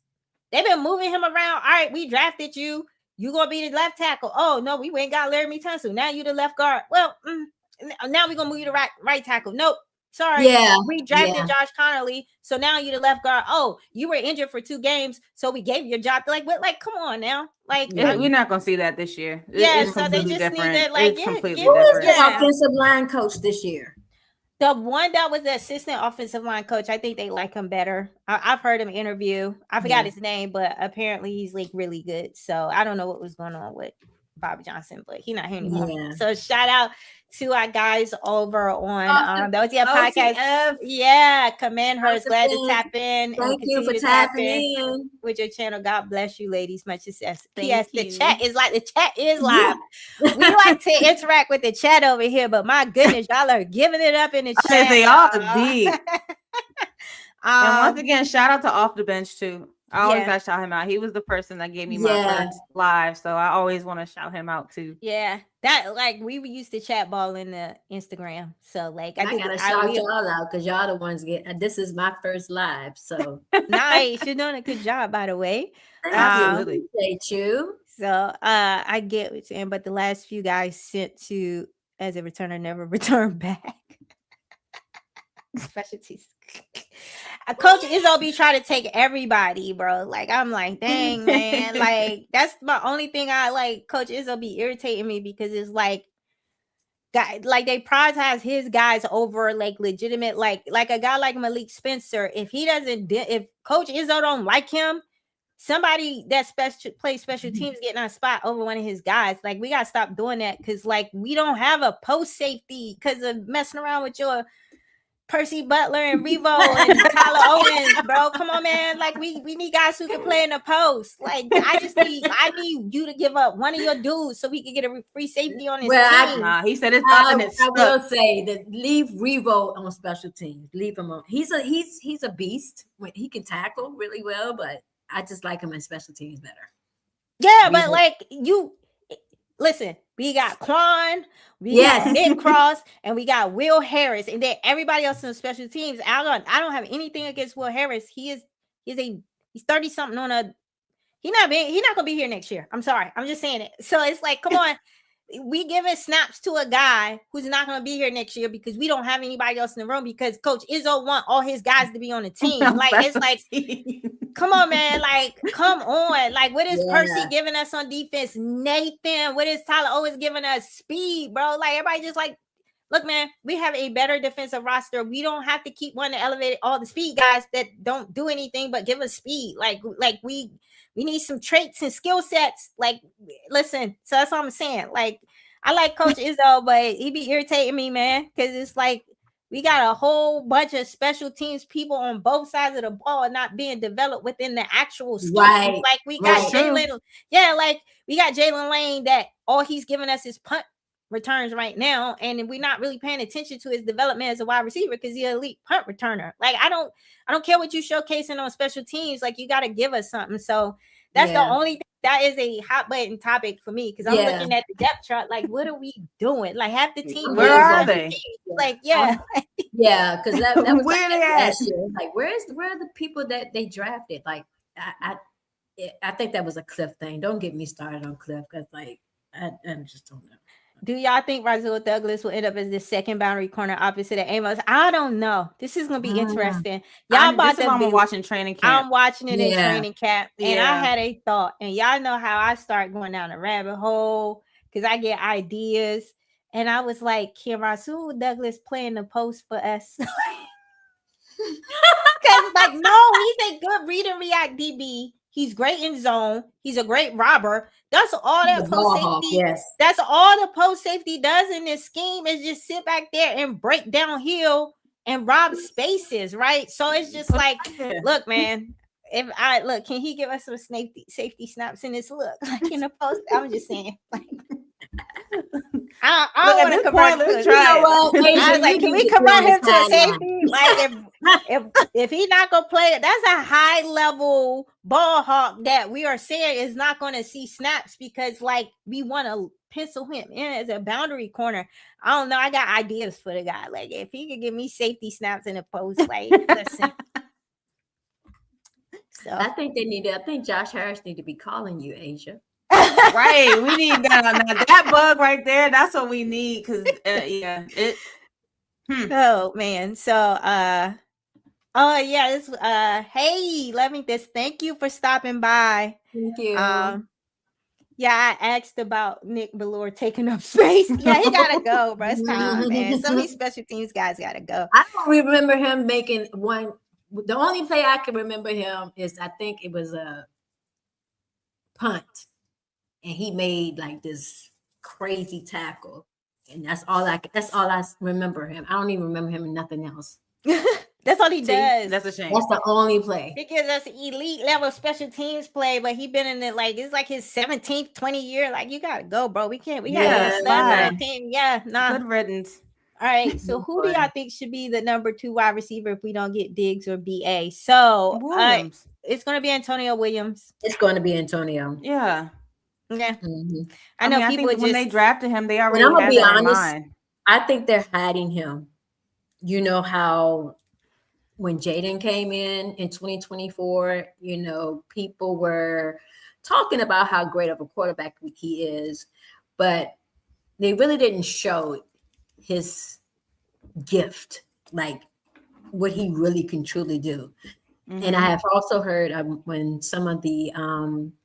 They've been moving him around. All right, we drafted you. You gonna be the left tackle? Oh no, we went and got Larry Tunsil. Now you the left guard. Well, now we gonna move you to right tackle. Nope, sorry. We drafted Josh Connolly, so now you the left guard. Oh, you were injured for 2 games, so we gave you a job. Like, come on now. Like, we're not gonna see that this year. It's so they just different. Need to completely different. Who is the offensive line coach this year? The one that was the assistant offensive line coach, I think they like him better. I've heard him interview. I forgot his name, but apparently he's like really good. So I don't know what was going on with Bobby Johnson, but he's not here anymore. Yeah. So shout out to our guys over on the OTF podcast. Yeah, Command Hers. Glad to tap in. Thank you for tapping in with your channel. God bless you, ladies. Much success. Yes, the chat is live. We like to interact with the chat over here, but my goodness, y'all are giving it up in the chat. They are deep. And once again, shout out to Off the Bench too. I always gotta shout him out. He was the person that gave me my first live, so I always want to shout him out too. Yeah, that we used to chat ball in the Instagram. So I gotta shout y'all out because y'all the ones this is my first live. So nice, you're doing a good job, by the way. Absolutely, thank you. So I get what you're saying, but the last few guys sent to as a returner never returned back. Specialties. Coach Izzo be trying to take everybody, bro. Like I'm like, dang man, like that's my only thing I like. Coach Izzo be irritating me because it's like guy, like they prioritize his guys over like legitimate, like a guy like Malik Spencer. If he doesn't, if Coach Izzo don't like him, somebody that plays special teams getting on spot over one of his guys. Like we gotta stop doing that, because like we don't have a post safety because of messing around with your Percy Butler and Revo and Tyler Owens, bro. Come on, man. Like we need guys who can play in the post. Like I need you to give up one of your dudes so we can get a free safety on his team. He said it's I will say that leave Revo on special teams. Leave him on. He's a beast. He can tackle really well, but I just like him in special teams better. Yeah, but like listen, we got Quan, we got Nick Cross, and we got Will Harris, and then everybody else in the special teams. I don't have anything against Will Harris. He's 30 something on a. He's not gonna be here next year. I'm sorry, I'm just saying it. So it's like, come on, we giving snaps to a guy who's not gonna be here next year because we don't have anybody else in the room because Coach Izzo want all his guys to be on the team. Like it's like. Come on, man. Like, come on. Like, what is Percy giving us on defense? Nathan, what is Tyler always giving us? Speed, bro. Like, everybody just like, look, man, we have a better defensive roster. We don't have to keep wanting to elevate all the speed guys that don't do anything but give us speed. Like we need some traits and skill sets. Like, listen, so that's what I'm saying. Like, I like Coach Izzo, but he be irritating me, man, because it's like, we got a whole bunch of special teams people on both sides of the ball not being developed within the actual scheme. Right. Like we got Jalen. Yeah, like we got Jalen Lane that all he's giving us is punt returns right now, and we're not really paying attention to his development as a wide receiver because he's an elite punt returner. Like I don't care what you showcasing on special teams. Like you got to give us something. So that's the only thing. That is a hot button topic for me because I'm looking at the depth chart. Like, what are we doing? Like, half the team. Where are they? Like, because that was where they at? Like, where are the people that they drafted? Like, I think that was a Cliff thing. Don't get me started on Cliff because, like, I just don't know. Do y'all think Rasul Douglas will end up as the second boundary corner opposite of Amos? I don't know. This is gonna be interesting. Y'all I'm watching training camp. I'm watching it in training camp, and I had a thought, and y'all know how I start going down a rabbit hole because I get ideas, and I was like, can Rasul Douglas play in the post for us? Because like, no, he's a good read and react DB. He's great in zone. He's a great robber. That's all that post safety. That's all the post safety does in this scheme is just sit back there and break downhill and rob spaces, right? So it's just like, look, man. Can he give us some safety snaps in this look? Like in the post, I'm just saying. Like, I want to convert him to I was like, can we convert him to a safety? Like if he's not gonna play, that's a high level ball hawk that we are saying is not gonna see snaps because like we want to pencil him in as a boundary corner. I don't know. I got ideas for the guy. Like if he could give me safety snaps in the post, like listen. So I think Josh Harris need to be calling you, Asia. Right, we need that bug right there. That's what we need because Oh man, so hey, Levincus, thank you for stopping by. Thank you. I asked about Nick Ballore taking up space. Yeah, he gotta go, bro. It's time, man. Some of these special teams guys gotta go. I don't remember him making one. The only play I can remember him is I think it was a punt. And he made like this crazy tackle, and that's all I remember him. I don't even remember him in nothing else. That's all he does. That's a shame. That's the only play. Because that's elite level special teams play, but he been in it like it's like his 17th, 20 year. Like you gotta go, bro. We gotta that team. Yeah, nah. Good riddance. All right. So who do y'all think should be the number 2 wide receiver if we don't get Diggs or BA? So it's gonna be Antonio Williams. It's gonna be Antonio. Yeah. Yeah, I know people when they drafted him, they already had that in mind. I think they're hiding him. You know how when Jaden came in 2024, you know, people were talking about how great of a quarterback he is, but they really didn't show his gift, like what he really can truly do. Mm-hmm. And I have also heard when some of the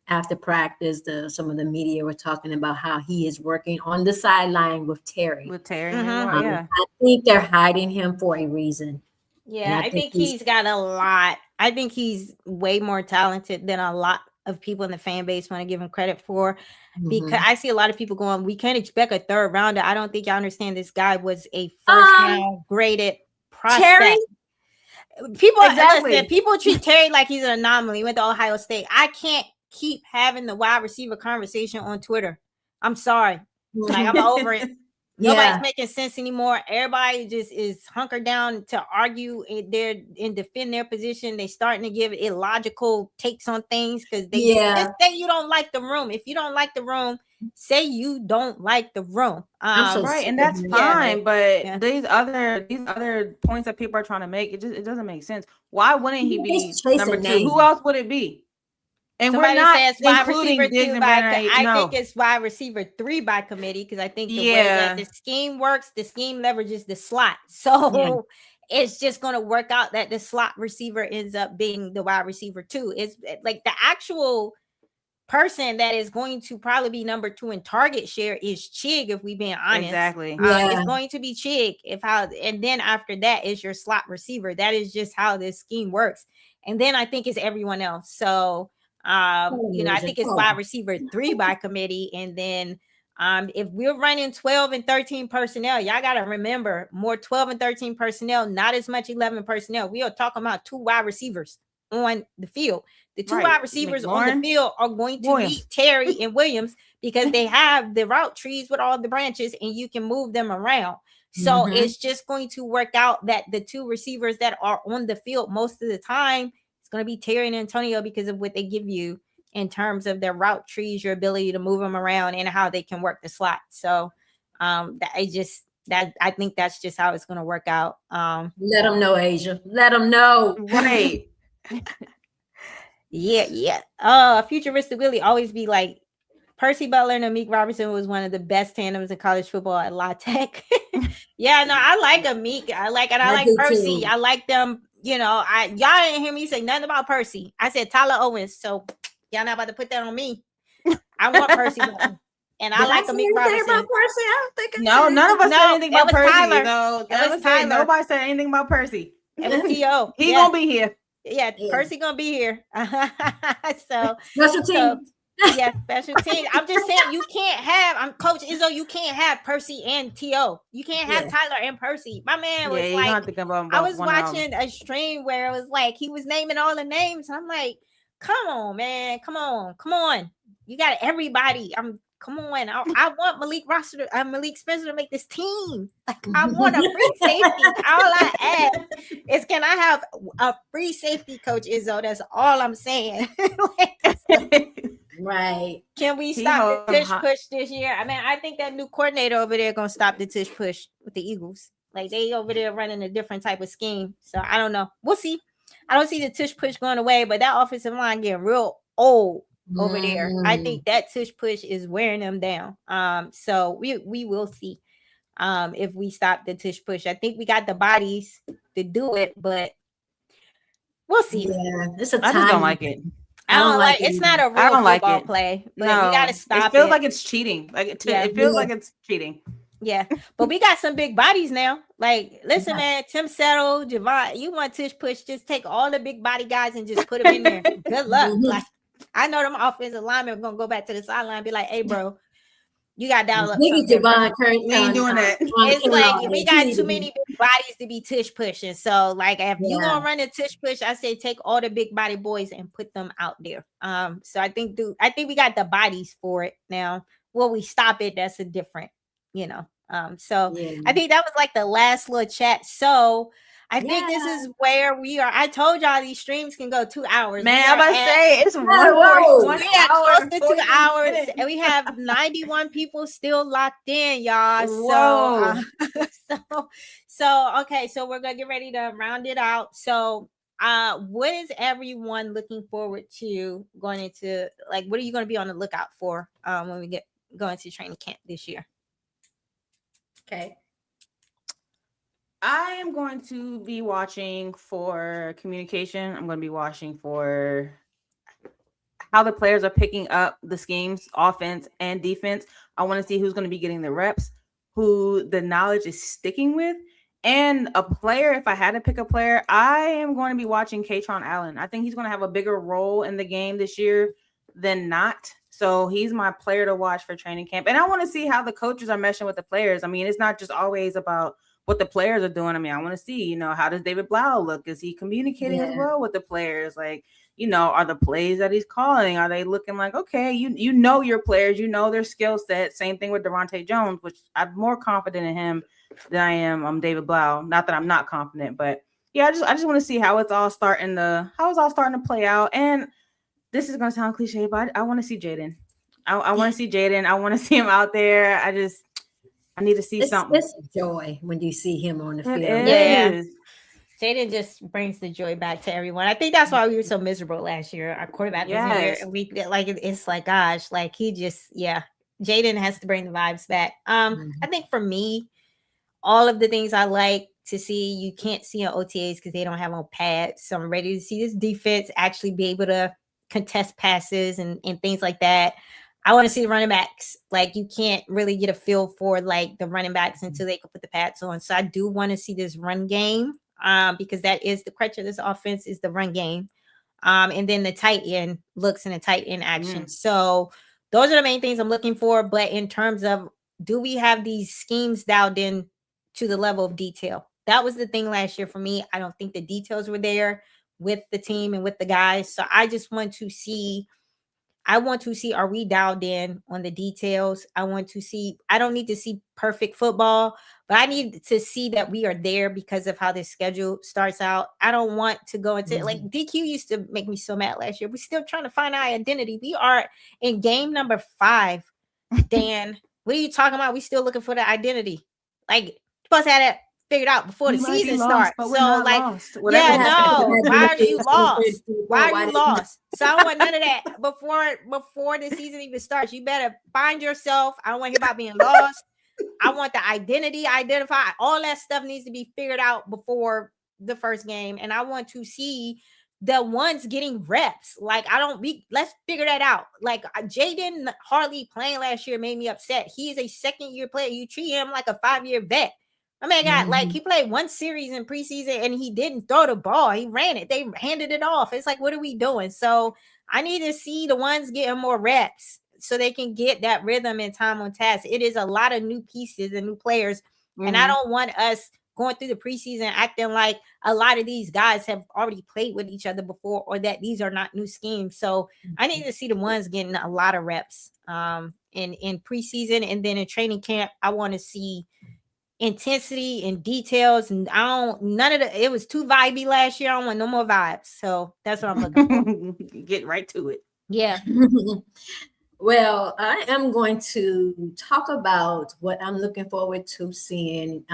after practice, some of the media were talking about how he is working on the sideline with Terry. Yeah. I think they're hiding him for a reason. Yeah, I think he's got a lot. I think he's way more talented than a lot of people in the fan base want to give him credit for. Because I see a lot of people going, we can't expect a third rounder. I don't think y'all understand this guy was a first round graded prospect. Terry? People treat Terry like he's an anomaly. He went to Ohio State. I can't keep having the wide receiver conversation on Twitter. I'm sorry. Like, I'm over it. Nobody's making sense anymore. Everybody just is hunkered down to argue and defend their position. They're starting to give illogical takes on things because they just say you don't like the room. If you don't like the room, say you don't like the room. Right, and that's fine. But these other points that people are trying to make, it doesn't make sense. Why wouldn't he be number 2? Who else would it be? And somebody we're not says wide receiver 2 I think it's wide receiver 3 by committee because I think the way that the scheme works, the scheme leverages the slot. So it's just going to work out that the slot receiver ends up being the wide receiver 2. It's like the actual person that is going to probably be number 2 in target share is Chig, if we being honest. Exactly. It's going to be Chig and then after that is your slot receiver. That is just how this scheme works. And then I think it's everyone else. So I think it's wide receiver 3 by committee. And then if we're running 12 and 13 personnel, y'all got to remember more 12 and 13 personnel, not as much 11 personnel. We are talking about 2 wide receivers on the field. The 2 wide receivers on the field are going to be Terry and Williams because they have the route trees with all the branches and you can move them around. So it's just going to work out that the 2 receivers that are on the field most of the time, going to be Terry and Antonio because of what they give you in terms of their route trees, your ability to move them around and how they can work the slot. So I think that's just how it's going to work out. Let them know, Asia. Let them know. Right. Yeah. Futuristic Willie always be like, Percy Butler and Amik Robertson was one of the best tandems in college football at La Tech. I like Amik. I like Percy. Too. I like them. Y'all didn't hear me say nothing about Percy. I said Tyler Owens. So y'all not about to put that on me. I want Percy. And I like Amik Robertson. About Percy? I don't think none of us said anything about Percy. Tyler. No, nobody said anything about Percy. It was T.O. He's going to be here. Yeah, Percy going to be here. So special team. Special team. I'm just saying you can't have. Coach Izzo. You can't have Percy and T.O. You can't have Tyler and Percy. My man was like, I was watching a stream where it was like he was naming all the names. I'm like, come on, man, come on. You got everybody. Come on. I want Malik Spencer to make this team. Like I want a free safety. All I ask is, can I have a free safety, Coach Izzo? That's all I'm saying. Right. Can we stop the tush push this year? I mean, I think that new coordinator over there gonna stop the tush push with the Eagles. Like they over there running a different type of scheme. So I don't know. We'll see. I don't see the tush push going away, but that offensive line getting real old over there. I think that tush push is wearing them down. So we will see if we stop the tush push. I think we got the bodies to do it, but we'll see. Yeah, it's a time. I just don't like it. I don't like it. It's not a real football play, but you gotta stop it. It feels like it's cheating. It feels like it's cheating. Yeah, but we got some big bodies now. Like, listen, man, Tim Settle, Javon, you want tush push? Just take all the big body guys and just put them in there. Good luck. Like, I know them offensive linemen are gonna go back to the sideline and be like, "Hey, bro, you got dial up." Maybe Javon currently ain't doing that. It's like we got too many big bodies to be tush pushing. So, like, if you gonna run a tush push, I say take all the big body boys and put them out there. So I think we got the bodies for it now. Will we stop it? That's a different, I think that was like the last little chat. So I think this is where we are. I told y'all these streams can go 2 hours. Man, I'm about to say it's 1 hour. Yeah, close to 2 hours. And we have 91 people still locked in, y'all. Whoa. Okay, so we're gonna get ready to round it out. So what is everyone looking forward to going into, like, what are you gonna be on the lookout for when we go into training camp this year? Okay. I am going to be watching for communication. I'm going to be watching for how the players are picking up the schemes, offense and defense. I want to see who's going to be getting the reps, who the knowledge is sticking with. And a player, if I had to pick a player, I am going to be watching Kaytron Allen. I think he's going to have a bigger role in the game this year than not. So he's my player to watch for training camp. And I want to see how the coaches are meshing with the players. I mean, it's not just always about what the players are doing. I mean, I want to see, how does David Blau look? Is he communicating as well with the players? Like, are the plays that he's calling, are they looking like, okay, you know your players, their skill set. Same thing with Durante Jones, which I'm more confident in him than I am David Blau. Not that I'm not confident, but yeah, I just want to see how it's all starting to play out. And this is gonna sound cliche, but I want to see Jaden. I want to see Jaden. I want to see him out there. I need to see something. It's joy when you see him on the field. Yeah. Jaden just brings the joy back to everyone. I think that's why we were so miserable last year. Our quarterback was here, and we it's like, gosh, like he just, Jaden has to bring the vibes back. I think for me, all of the things I like to see, you can't see on OTAs because they don't have on pads. So I'm ready to see this defense actually be able to contest passes and things like that. I want to see the running backs. Like, you can't really get a feel for like the running backs until they can put the pads on. So I do want to see this run game, because that is the crutch of this offense, is the run game. And then the tight end looks in the tight end action. So those are the main things I'm looking for. But in terms of, do we have these schemes dialed in to the level of detail? That was the thing last year for me. I don't think the details were there with the team and with the guys. So I just want to see, are we dialed in on the details? I don't need to see perfect football, but I need to see that we are there because of how this schedule starts out. I don't want to go into like DQ used to make me so mad last year. We're still trying to find our identity. We are in game number 5. Dan, what are you talking about? We still looking for the identity. Like, you're supposed to have that figured out before the season starts. So like, why are you lost? Why are you lost? So I don't want none of that before the season even starts. You better find yourself. I don't want to hear about being lost. I want the identity identified. All that stuff needs to be figured out before the first game. And I want to see the ones getting reps. Like, let's figure that out. Like, Jaden hardly playing last year made me upset. He is a second-year player. You treat him like a 5-year vet. I mean, like, he played one series in preseason and he didn't throw the ball. He ran it. They handed it off. It's like, what are we doing? So I need to see the ones getting more reps so they can get that rhythm and time on task. It is a lot of new pieces and new players. And I don't want us going through the preseason acting like a lot of these guys have already played with each other before, or that these are not new schemes. So I need to see the ones getting a lot of reps in preseason. And then in training camp, I want to see intensity and details. And it was too vibey last year. I don't want no more vibes. So that's what I'm looking for. Get right to it. Yeah. Well, I am going to talk about what I'm looking forward to seeing,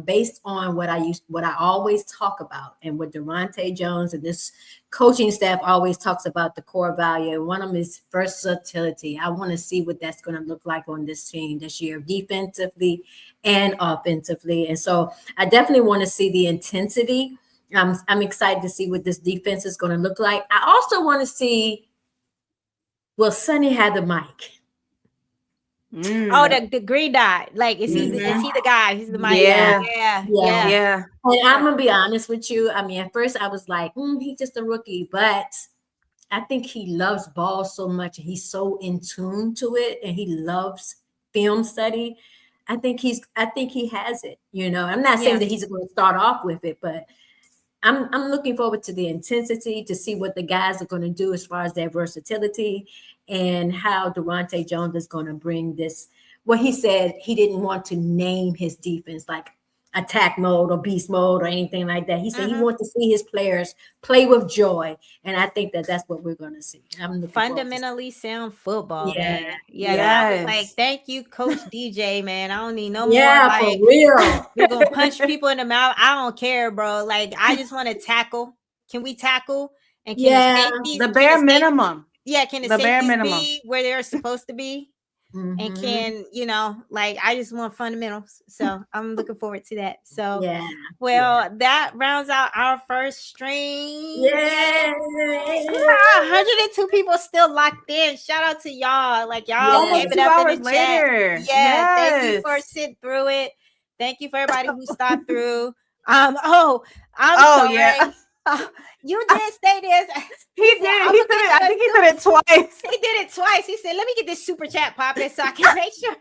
based on what I always talk about, and what Durante Jones and this coaching staff always talks about, the core value. And one of them is versatility. I want to see what that's going to look like on this team this year, defensively and offensively. And so I definitely want to see the intensity. I'm excited to see what this defense is going to look like. I also want to see, well, Sonny had the mic. Oh, the green dot. Like, is he the guy? He's the mic. Yeah. And I'm gonna be honest with you. I mean, at first I was like, he's just a rookie, but I think he loves ball so much. He's so in tune to it, and he loves film study. I think he has it. I'm not saying that he's going to start off with it, but I'm looking forward to the intensity, to see what the guys are going to do as far as their versatility, and how Durante Jones is going to bring this. Well, he said he didn't want to name his defense like attack mode or beast mode or anything like that. He said he wants to see his players play with joy, and I think that that's what we're going to see. I'm fundamentally sound football. Yeah. Yes. Like, thank you, Coach DJ, man. I don't need no more. Yeah, for real. You're gonna punch people in the mouth. I don't care, bro. Like, I just want to tackle. Can we tackle? And can the bare minimum. Yeah, can the safeties be where they're supposed to be? and can, like, I just want fundamentals. So I'm looking forward to that. So, that rounds out our first stream. Yeah. 102 people still locked in. Shout out to y'all. Like, y'all almost 2 hours later. Yeah. Thank you for sitting through it. Thank you for everybody who stopped through. I'm sorry. Yeah. You did say this. He did. I think he did it twice. He did it twice. He said, let me get this super chat popping so I can make sure.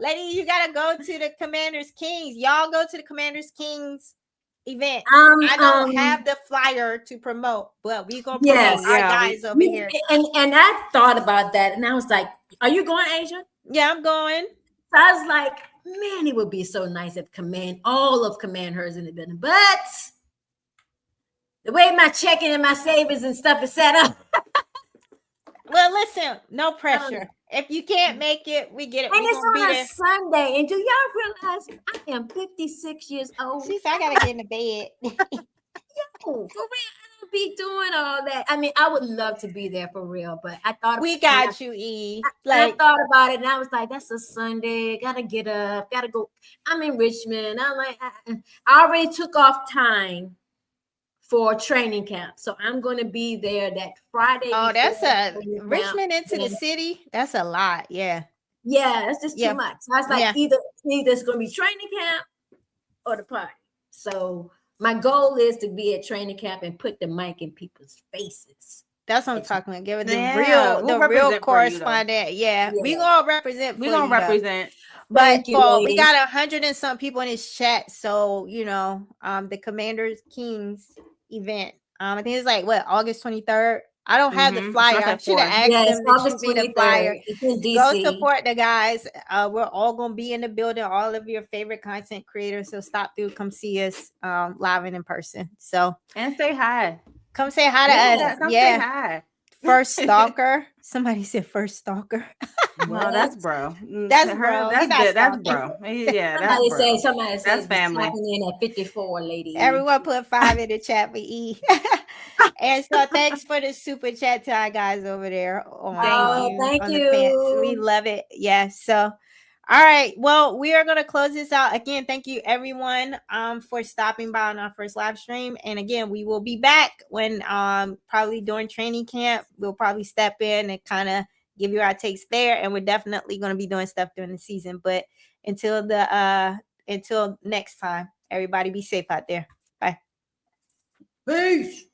Lady, you gotta go to the Commanders Kings. Y'all go to the Commanders Kings event. I don't have the flyer to promote, but we gonna promote our guys over here. And I thought about that, and I was like, "Are you going, Asia?" Yeah, I'm going. So I was like, "Man, it would be so nice if all of Command Hers in the building." But the way my checking and my savings and stuff is set up. Well, listen, no pressure. If you can't make it, we get it. And it's on a Sunday. And do y'all realize I am 56 years old? She said, I gotta get in the bed. Yo, for real, I don't be doing all that. I mean, I would love to be there for real, but I thought we got you, E. I thought about it, and I was like, that's a Sunday. Gotta get up. Gotta go. I'm in Richmond. I'm like, I already took off time for training camp, so I'm going to be there that Friday. Oh, that's Richmond into the city. That's a lot. Yeah, that's just too much. So I was like, either it's going to be training camp or the party. So my goal is to be at training camp and put the mic in people's faces. That's what I'm talking about. Give it the real correspondent. We gonna represent. We gonna represent. But we got 100 and some people in this chat. So the Commanders Kings event. I think it's like August 23rd. I don't have the flyer. I should have asked them to shoot me the flyer. Go support the guys. We're all gonna be in the building. All of your favorite content creators. So stop through, come see us live and in person. So and say hi. Come say hi to us. Come say hi. First stalker. Somebody said first stalker. Well, that's bro. That's bro. That's bro. Yeah, that's bro. Somebody said that's family. In at 54, lady. Everyone put 5 in the chat for E. And so thanks for the super chat to our guys over there. Thank you. We love it. Yes. So all right. Well, we are going to close this out. Again, thank you everyone for stopping by on our first live stream. And again, we will be back when probably during training camp. We'll probably step in and kind of give you our takes there. And we're definitely going to be doing stuff during the season. But until next time, everybody be safe out there. Bye. Peace.